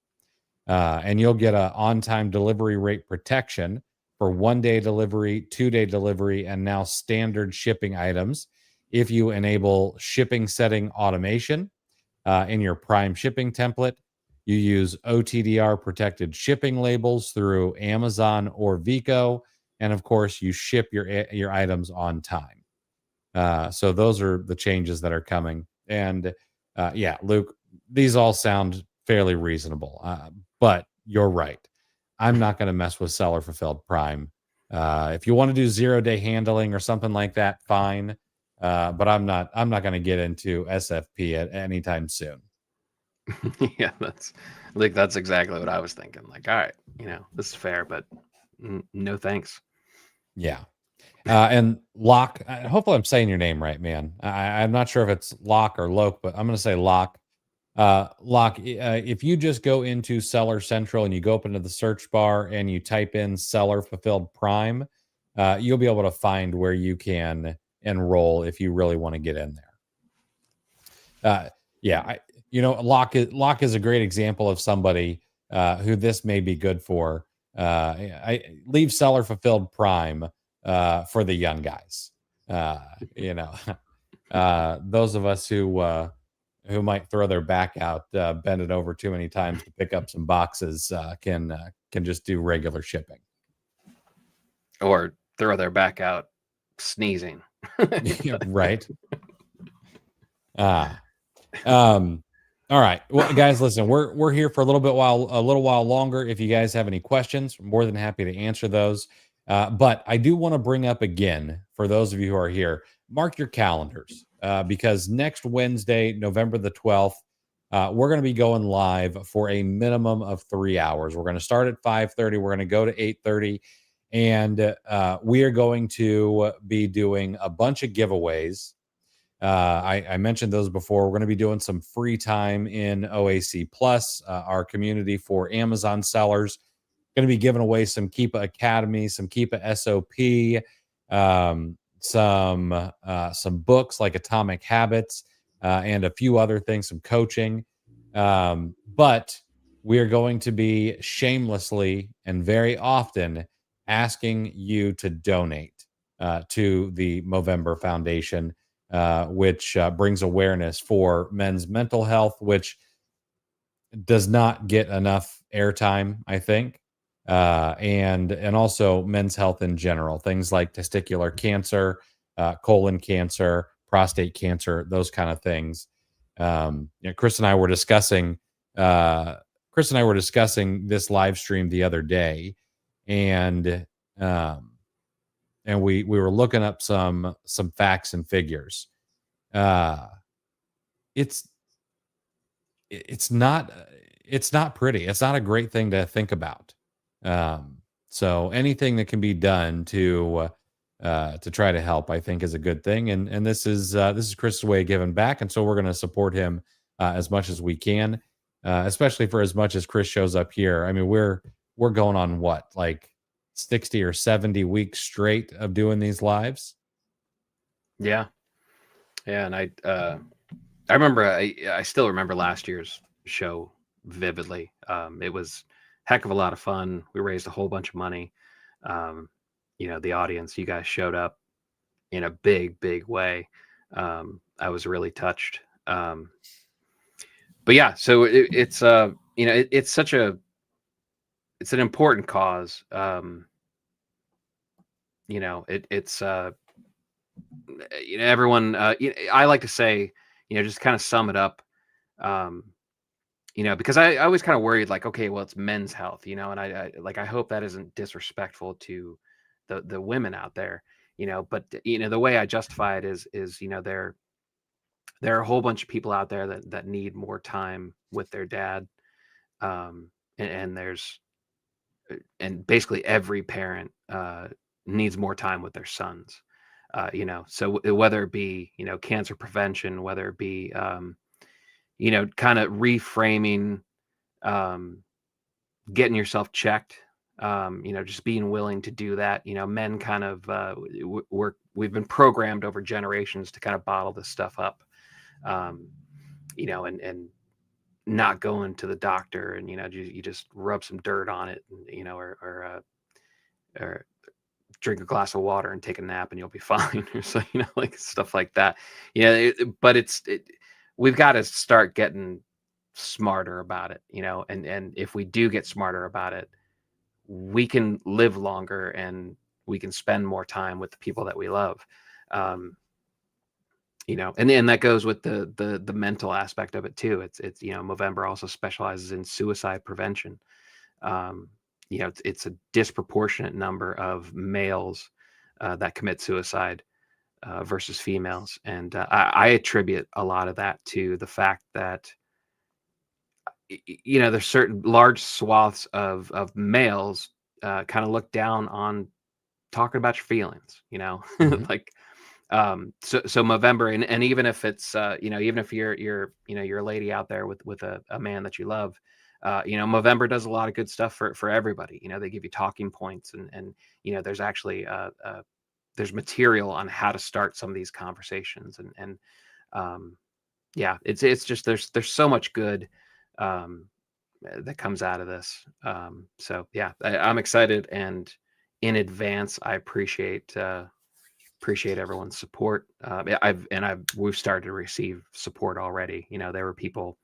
Speaker 1: And you'll get a on-time delivery rate protection for 1 day delivery, 2 day delivery, and now standard shipping items if you enable shipping setting automation in your Prime shipping template. You use OTDR protected shipping labels through Amazon or Vico, and of course, you ship your items on time. So those are the changes that are coming. And yeah, Luke, these all sound fairly reasonable. But you're right. I'm not going to mess with seller fulfilled Prime. If you want to do 0 day handling or something like that, fine. But I'm not. I'm not going to get into SFP at anytime soon.
Speaker 2: Yeah, that's exactly what I was thinking. Like, all right, this is fair, but no thanks.
Speaker 1: Yeah. And Locke, hopefully I'm saying your name right, man. I'm not sure if it's Locke or Loke, but I'm going to say Locke. Locke, if you just go into Seller Central and you go up into the search bar and you type in Seller Fulfilled Prime, you'll be able to find where you can enroll if you really want to get in there. Yeah, Locke is a great example of somebody who this may be good for. I leave Seller Fulfilled Prime for the young guys. You know, those of us who might throw their back out, bend it over too many times to pick up some boxes, can just do regular shipping.
Speaker 2: Or throw their back out sneezing.
Speaker 1: Yeah, right. All right. Well, guys, listen, we're here for a little while longer. If you guys have any questions, we're more than happy to answer those. But I do want to bring up again, for those of you who are here, mark your calendars because next Wednesday, November the 12th, we're going to be going live for a minimum of 3 hours. We're going to start at 5:30. We're going to go to 8:30. And we are going to be doing a bunch of giveaways. I mentioned those before. We're going to be doing some free time in OAC Plus, our community for Amazon sellers. Going to be giving away some Keepa Academy, some Keepa SOP, some books like Atomic Habits, and a few other things, some coaching. But we are going to be shamelessly and very often asking you to donate to the Movember Foundation, which brings awareness for men's mental health, which does not get enough airtime, I think, and also men's health in general, things like testicular cancer, colon cancer, prostate cancer, those kind of things. Chris and I were discussing. Chris and I were discussing this live stream the other day, and we were looking up some facts and figures. It's not pretty. It's not a great thing to think about. So anything that can be done to try to help, I think, is a good thing. And this is Chris's way of giving back, and so we're going to support him as much as we can, especially for as much as Chris shows up here. I mean, we're going on what, like 60 or 70 weeks straight of doing these lives.
Speaker 2: Yeah, and I remember, I still remember last year's show vividly. It was heck of a lot of fun. We raised a whole bunch of money. The audience, you guys showed up in a big way. I was really touched. But yeah, so it's it's an important cause. Everyone, I like to say, just kind of sum it up, because I was kind of worried, like, okay, well, it's men's health, and I hope that isn't disrespectful to the women out there, but the way I justify it is, there are a whole bunch of people out there that need more time with their dad. And there's and basically every parent needs more time with their sons. So whether it be, cancer prevention, whether it be, kind of reframing, um, getting yourself checked, just being willing to do that. Men kind of, we've been programmed over generations to kind of bottle this stuff up, um, and not going to the doctor, and you just rub some dirt on it, and, or drink a glass of water and take a nap and you'll be fine, or so, like stuff like that. But we've got to start getting smarter about it, and if we do get smarter about it, we can live longer and we can spend more time with the people that we love. um and that goes with the mental aspect of it too. It's Movember also specializes in suicide prevention. It's a disproportionate number of males that commit suicide versus females, and I attribute a lot of that to the fact that there's certain large swaths of males kind of look down on talking about your feelings,
Speaker 1: Mhm.
Speaker 2: like, so Movember, and even if it's, even if you're a lady out there with a man that you love, Movember does a lot of good stuff for everybody. They give you talking points, and there's actually there's material on how to start some of these conversations, and yeah, it's just there's so much good um that comes out of this. So yeah, I'm excited, and in advance I appreciate everyone's support. We've started to receive support already. There were people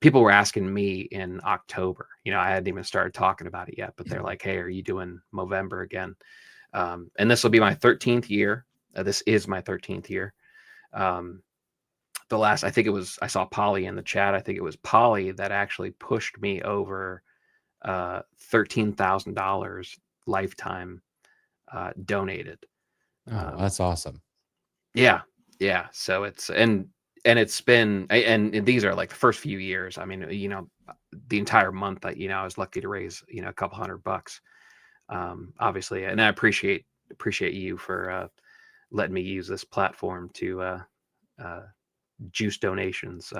Speaker 2: were asking me in October. I hadn't even started talking about it yet, but they're like, "Hey, are you doing Movember again?" And this will be my 13th year. This is my 13th year. Um, I think it was, I saw Polly in the chat. I think it was Polly that actually pushed me over $13,000 lifetime donated.
Speaker 1: Oh,
Speaker 2: Um,
Speaker 1: that's awesome.
Speaker 2: Yeah, yeah. So and it's been, and these are like the first few years. I mean, the entire month that, I was lucky to raise, a couple $100, obviously, and I appreciate you for letting me use this platform to uh, juice donations.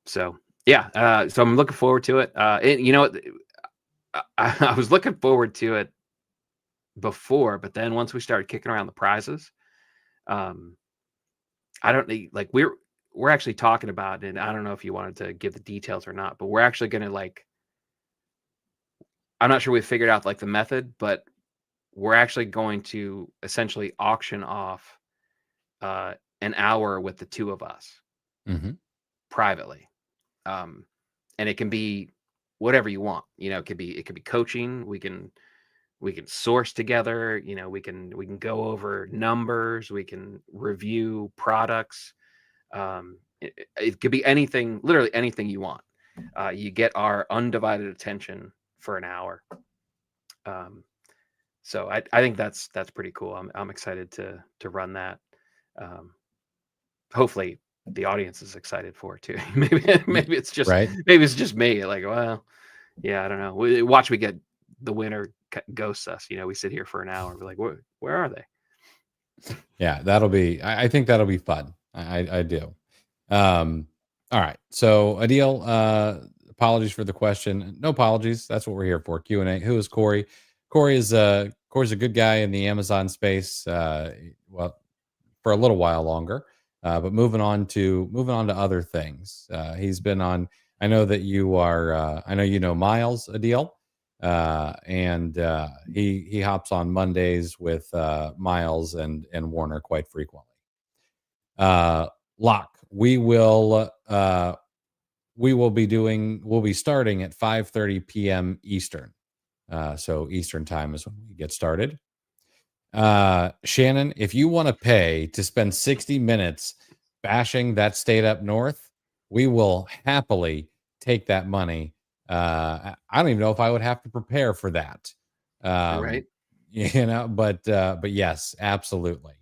Speaker 2: So yeah, so I'm looking forward to it. I was looking forward to it before, but then once we started kicking around the prizes, um, I don't need, like, we're actually talking about it, and I don't know if you wanted to give the details or not, but we're actually gonna, like, I'm not sure we've figured out, like, the method, but we're actually going to essentially auction off uh, an hour with the two of us
Speaker 1: Hmm.
Speaker 2: privately. Um, and it can be whatever you want. It could be coaching. We can source together. We can go over numbers. We can review products. It could be anything, literally anything you want. You get our undivided attention for an hour. Um, so I think that's pretty cool. I'm excited to run that. Um, Hopefully the audience is excited for it too. maybe it's just
Speaker 1: Right.
Speaker 2: maybe it's just me. Like, well, yeah, I don't know. Watch me get the winner ghosts us. We sit here for an hour. We're like, where are they?
Speaker 1: Yeah, I think that'll be fun. I do. Um, all right. So Adil, apologies for the question. No apologies. That's what we're here for. Q&A. Who is Corey? Corey's a good guy in the Amazon space. Well, for a little while longer. But moving on to other things. He's been on. I know that you are. I know you know Miles Adil, and he hops on Mondays with Miles and Warner quite frequently. Lock. We'll be starting at 5:30 p.m. Eastern. So Eastern time is when we get started. Shannon, if you want to pay to spend 60 minutes bashing that state up north, we will happily take that money. I don't even know if I would have to prepare for that.
Speaker 2: All
Speaker 1: Um,
Speaker 2: right.
Speaker 1: but yes, absolutely.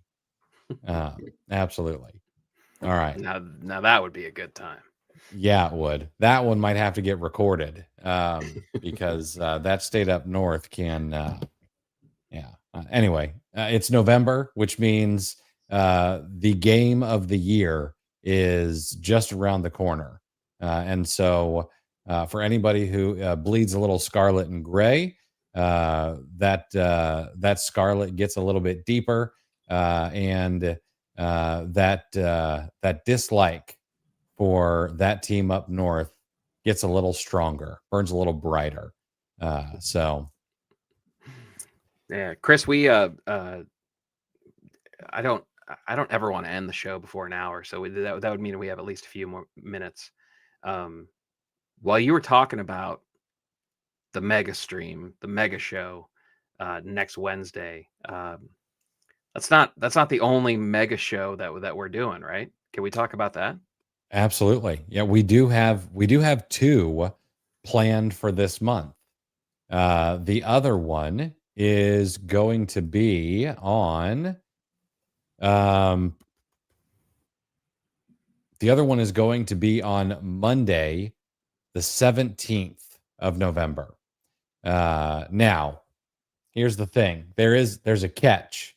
Speaker 1: Absolutely. All right.
Speaker 2: Now that would be a good time.
Speaker 1: Yeah, it would. That one might have to get recorded, because that state up north can. Yeah. Anyway, it's November, which means the game of the year is just around the corner, and so for anybody who bleeds a little scarlet and gray, that scarlet gets a little bit deeper, and that dislike for that team up north gets a little stronger, burns a little brighter. So
Speaker 2: Yeah, Chris, we I don't I don't ever want to end the show before an hour, so that would mean we have at least a few more minutes. Um, while you were talking about the mega stream, the mega show next Wednesday, that's not the only mega show that we're doing, right? Can we talk about that?
Speaker 1: absolutely. Yeah, we do have two planned for this month. The other one is going to be on um the other one is going to be on Monday, the 17th of November. Now, here's the thing. There's a catch.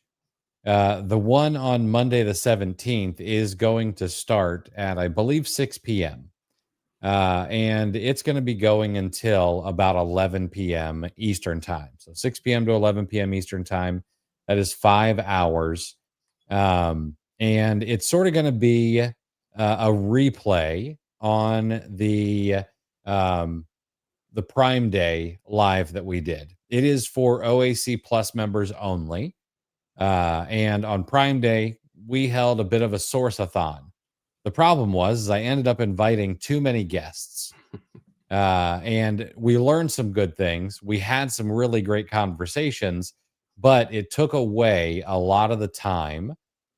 Speaker 1: The one on Monday the 17th is going to start at, I believe, 6 p.m. And it's going to be going until about 11 p.m. Eastern time. So 6 p.m. to 11 p.m. Eastern time. That is 5 hours. And it's sort of going to be a replay on um, the Prime Day live that we did. It is for OAC Plus members only. And on Prime Day, we held a bit of a source-a-thon. The problem was is I ended up inviting too many guests. And we learned some good things. We had some really great conversations, but it took away a lot of the time.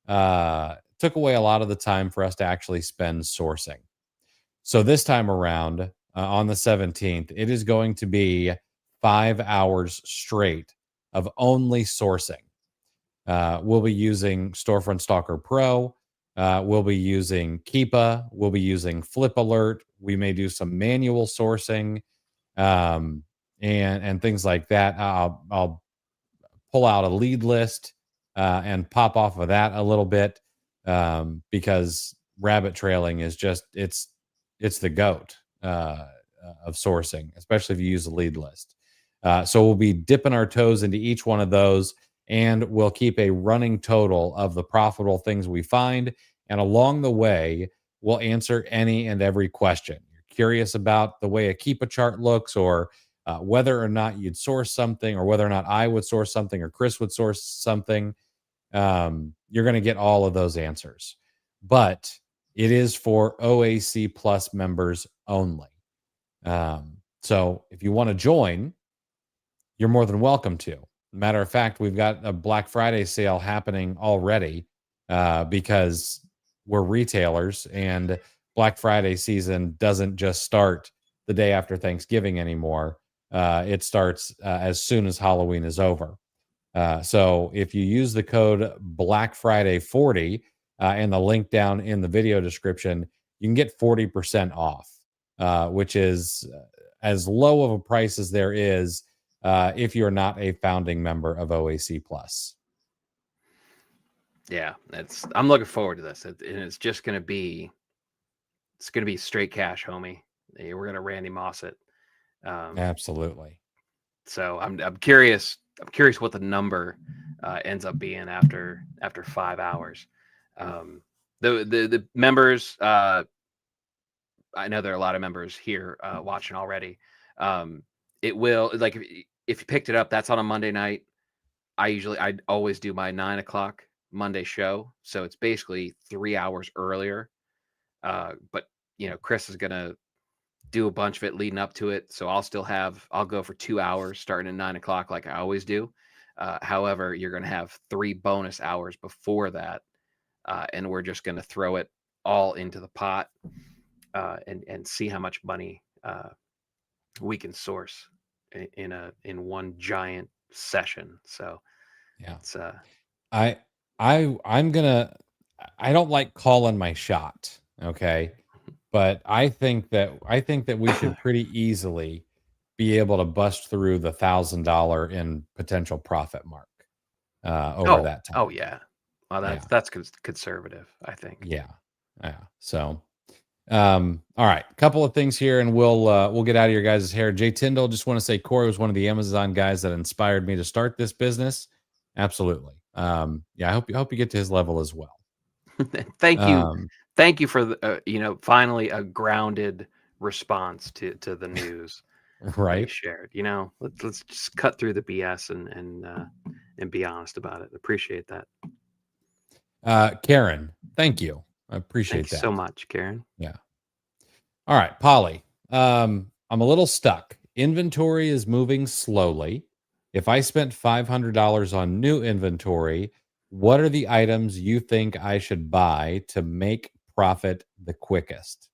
Speaker 1: Took away a lot of the time for us to actually spend sourcing. So this time around, on the 17th, it is going to be 5 hours straight of only sourcing. We'll be using Storefront Stalker Pro. We'll be using Keepa. We'll be using Flip Alert. We may do some manual sourcing, um, and things like that. I'll pull out a lead list and pop off of that a little bit, because rabbit trailing is just it's the goat of sourcing, especially if you use a lead list. So we'll be dipping our toes into each one of those, and we'll keep a running total of the profitable things we find. And along the way, we'll answer any and every question. You're curious about the way a Keepa chart looks, or whether or not you'd source something, or whether or not I would source something, or Chris would source something. You're going to get all of those answers. But it is for OAC Plus members only. So if you want to join, you're more than welcome to. Matter of fact, we've got a Black Friday sale happening already, because we're retailers, and Black Friday season doesn't just start the day after Thanksgiving anymore. It starts as soon as Halloween is over. So if you use the code Black Friday 40 and the link down in the video description, you can get 40% off, which is as low of a price as there is if you're not a founding member of OAC Plus.
Speaker 2: Yeah, I'm looking forward to this, and it's just going to be straight cash, homie. We're going to Randy Moss it.
Speaker 1: Absolutely.
Speaker 2: So I'm curious. I'm curious what the number ends up being after 5 hours. The members. I know there are a lot of members here watching already. It will, like, if you picked it up, that's on a Monday night. I always do my 9 o'clock Monday show, so it's basically 3 hours earlier. But Chris is gonna do a bunch of it leading up to it, so I'll go for 2 hours starting at 9 o'clock like I always do. However, you're gonna have 3 bonus hours before that, and we're just gonna throw it all into the pot and see how much money we can source in one giant session. So
Speaker 1: Yeah.
Speaker 2: It's
Speaker 1: I I'm gonna I don't like calling my shot, okay? But I think that we should pretty easily be able to bust through the $1,000 in potential profit mark over
Speaker 2: oh,
Speaker 1: that
Speaker 2: oh
Speaker 1: time.
Speaker 2: yeah. Well,
Speaker 1: Yeah.
Speaker 2: that's conservative, I think.
Speaker 1: Yeah. Yeah. So all right, couple of things here and we'll get out of your guys' hair. Jay Tyndall, just want to say Corey was one of the Amazon guys that inspired me to start this business. Absolutely. Yeah, I hope you get to his level as well.
Speaker 2: Thank you,
Speaker 1: Um,
Speaker 2: thank you for the finally a grounded response to the news that you
Speaker 1: right.
Speaker 2: shared. Let's just cut through the BS and be honest about it. Appreciate that.
Speaker 1: Karen, thank you. I
Speaker 2: Thank
Speaker 1: appreciate
Speaker 2: you so
Speaker 1: that.
Speaker 2: much, Karen.
Speaker 1: Yeah. All right, Polly. I'm a little stuck. Inventory is moving slowly. If I spent $500 on new inventory, what are the items you think I should buy to make profit the quickest?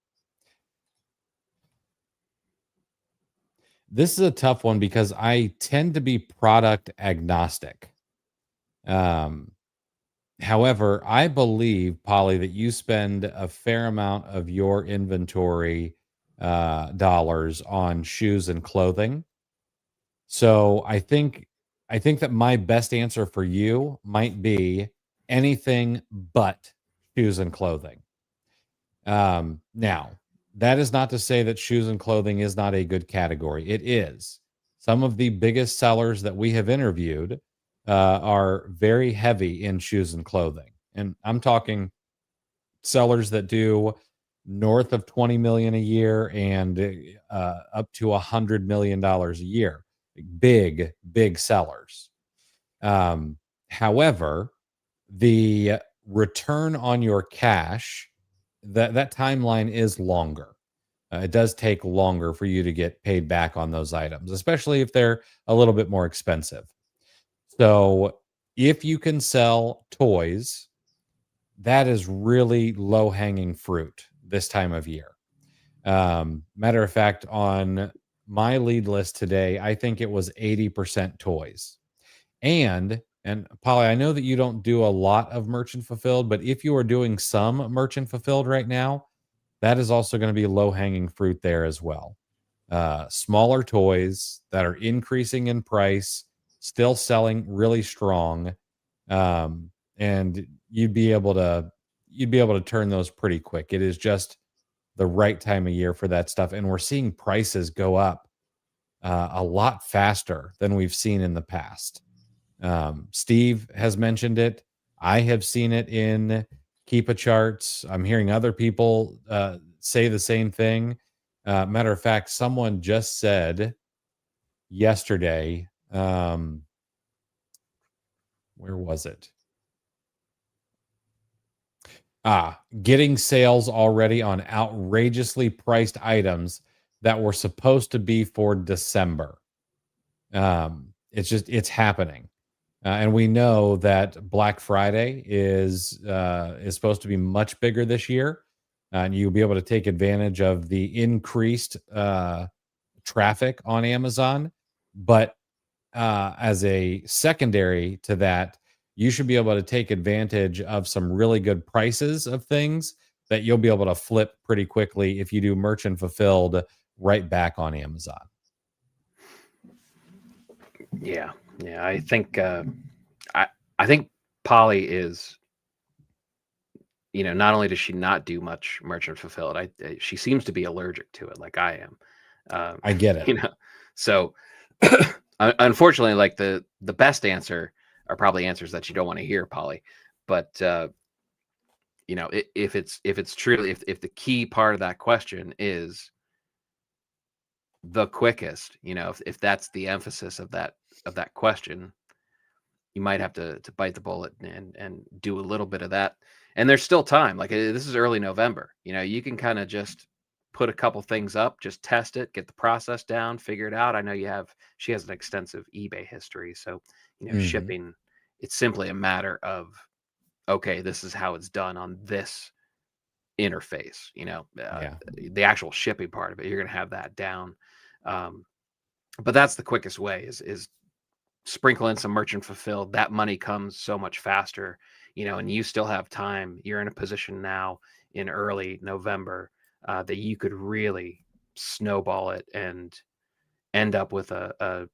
Speaker 1: This is a tough one because I tend to be product agnostic. Um, However, I believe, Polly, that you spend a fair amount of your inventory dollars on shoes and clothing. So I think that my best answer for you might be anything but shoes and clothing. Now, that is not to say that shoes and clothing is not a good category. It is. Some of the biggest sellers that we have interviewed are very heavy in shoes and clothing. And I'm talking sellers that do north of 20 million a year and up to $100 million a year. Big, big sellers. Um, However, the return on your cash, that timeline is longer. It does take longer for you to get paid back on those items, especially if they're a little bit more expensive. So, if you can sell toys, that is really low hanging fruit this time of year. Matter of fact, on my lead list today, I think it was 80% toys. And Polly, I know that you don't do a lot of merchant fulfilled, but if you are doing some merchant fulfilled right now, that is also going to be low hanging fruit there as well. Smaller toys that are increasing in price, still selling really strong, and you'd be able to turn those pretty quick. It is just the right time of year for that stuff, and we're seeing prices go up a lot faster than we've seen in the past. Steve has mentioned it. I have seen it in Keepa charts. I'm hearing other people say the same thing. Matter of fact, someone just said yesterday, where was it? Getting sales already on outrageously priced items that were supposed to be for December. It's happening. And we know that Black Friday is supposed to be much bigger this year, and you'll be able to take advantage of the increased traffic on Amazon. But as a secondary to that, you should be able to take advantage of some really good prices of things that you'll be able to flip pretty quickly if you do merchant fulfilled right back on Amazon.
Speaker 2: Yeah, yeah. I I think Polly is, not only does she not do much merchant fulfilled, she seems to be allergic to it, like I am. Um,
Speaker 1: I get
Speaker 2: you
Speaker 1: it.
Speaker 2: know, so unfortunately, like the best answer are probably answers that you don't want to hear, Polly. But if it's truly, if the key part of that question is the quickest, if that's the emphasis of that question, you might have to bite the bullet and do a little bit of that. And there's still time. Like, this is early November. You can kind of just put a couple things up, just test it, get the process down, figure it out. I know she has an extensive eBay history, so
Speaker 1: Hmm.
Speaker 2: shipping. It's simply a matter of, okay, this is how it's done on this interface.
Speaker 1: Yeah.
Speaker 2: The actual shipping part of it, you're gonna have that down. Um, but that's the quickest way is sprinkle in some merchant fulfilled, that money comes so much faster, and you still have time. You're in a position now in early November that you could really snowball it and end up with a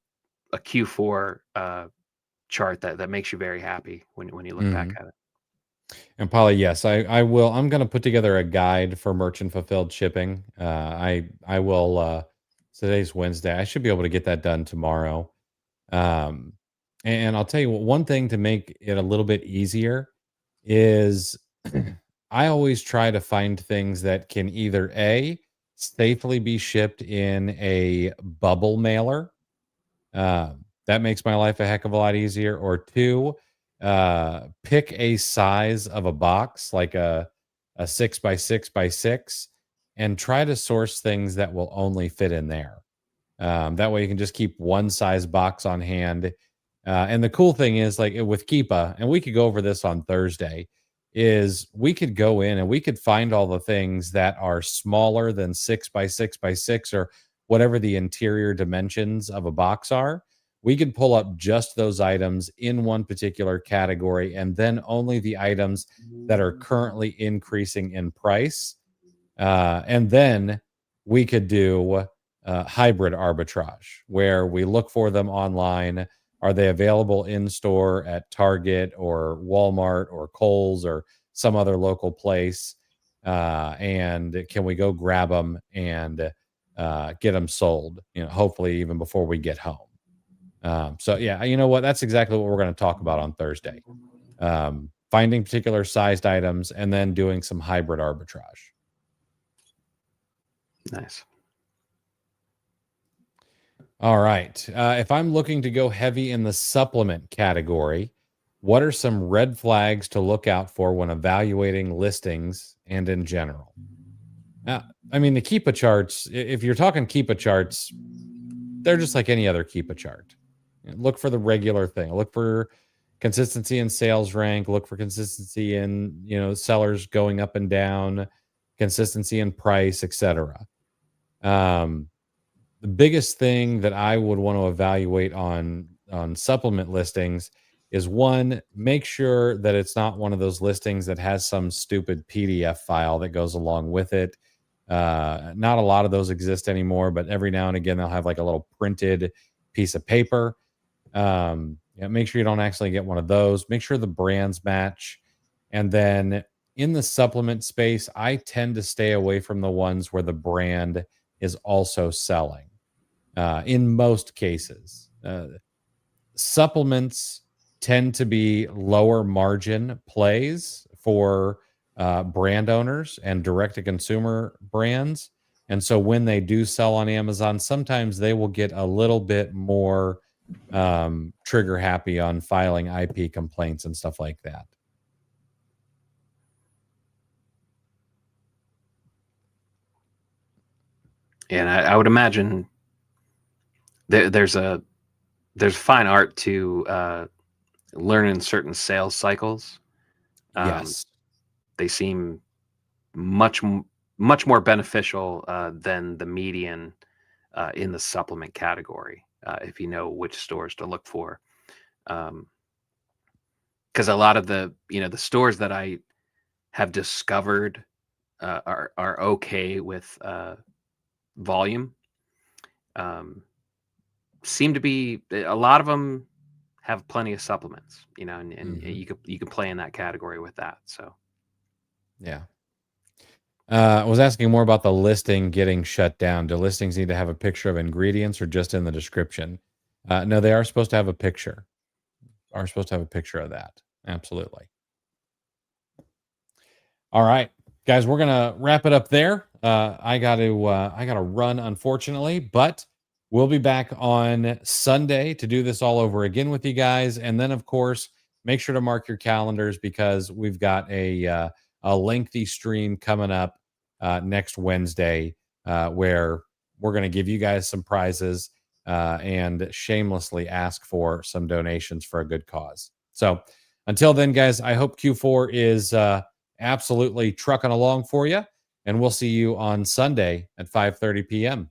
Speaker 2: Q4 chart that makes you very happy when you look back
Speaker 1: Mhm.
Speaker 2: at it.
Speaker 1: And probably, yes, I will. I'm going to put together a guide for merchant fulfilled shipping. I will. Today's Wednesday. I should be able to get that done tomorrow. Um, and I'll tell you what, one thing to make it a little bit easier is I always try to find things that can either A, safely be shipped in a bubble mailer. That makes my life a heck of a lot easier. Or two, pick a size of a box, like a 6 by 6 by 6, and try to source things that will only fit in there. That way you can just keep one size box on hand. And the cool thing is, like with Keepa, and we could go over this on Thursday, is we could go in and we could find all the things that are smaller than 6 by 6 by 6 or whatever the interior dimensions of a box are. We could pull up just those items in one particular category and then only the items that are currently increasing in price. And then we could do hybrid arbitrage where we look for them online. Are they available in store at Target or Walmart or Kohl's or some other local place? And can we go grab them and get them sold? Hopefully even before we get home. So yeah, you know what? That's exactly what we're going to talk about on Thursday. Finding particular sized items and then doing some hybrid arbitrage.
Speaker 2: Nice.
Speaker 1: All right. If I'm looking to go heavy in the supplement category, what are some red flags to look out for when evaluating listings and in general? I mean, the Keepa charts, if you're talking Keepa charts, they're just like any other Keepa chart. Look for the regular thing. Look for consistency in sales rank. Look for consistency in, sellers going up and down, consistency in price, etc. The biggest thing that I would want to evaluate on supplement listings is, one, make sure that it's not one of those listings that has some stupid PDF file that goes along with it. Not a lot of those exist anymore, but every now and again they'll have like a little printed piece of paper. Make sure you don't actually get one of those. Make sure the brands match. And then in the supplement space, I tend to stay away from the ones where the brand is also selling. In most cases, supplements tend to be lower margin plays for brand owners and direct to consumer brands. And so when they do sell on Amazon, sometimes they will get a little bit more trigger happy on filing IP complaints and stuff like that.
Speaker 2: And I would imagine there's fine art to learning certain sales cycles.
Speaker 1: Yes.
Speaker 2: They seem much more beneficial than the median in the supplement category, if you know which stores to look for. Because a lot of the stores that I have discovered are okay with volume. Seem to be a lot of them have plenty of supplements, and you could play in that category with that. So
Speaker 1: Yeah. I was asking more about the listing getting shut down. Do listings need to have a picture of ingredients or just in the description? No, they are supposed to have a picture. Are supposed to have a picture of that. Absolutely. All right, guys, we're gonna wrap it up there. I gotta run, unfortunately, but we'll be back on Sunday to do this all over again with you guys. And then, of course, make sure to mark your calendars because we've got a lengthy stream coming up next Wednesday where we're going to give you guys some prizes and shamelessly ask for some donations for a good cause. So until then, guys, I hope Q4 is absolutely trucking along for you, and we'll see you on Sunday at 5:30 p.m.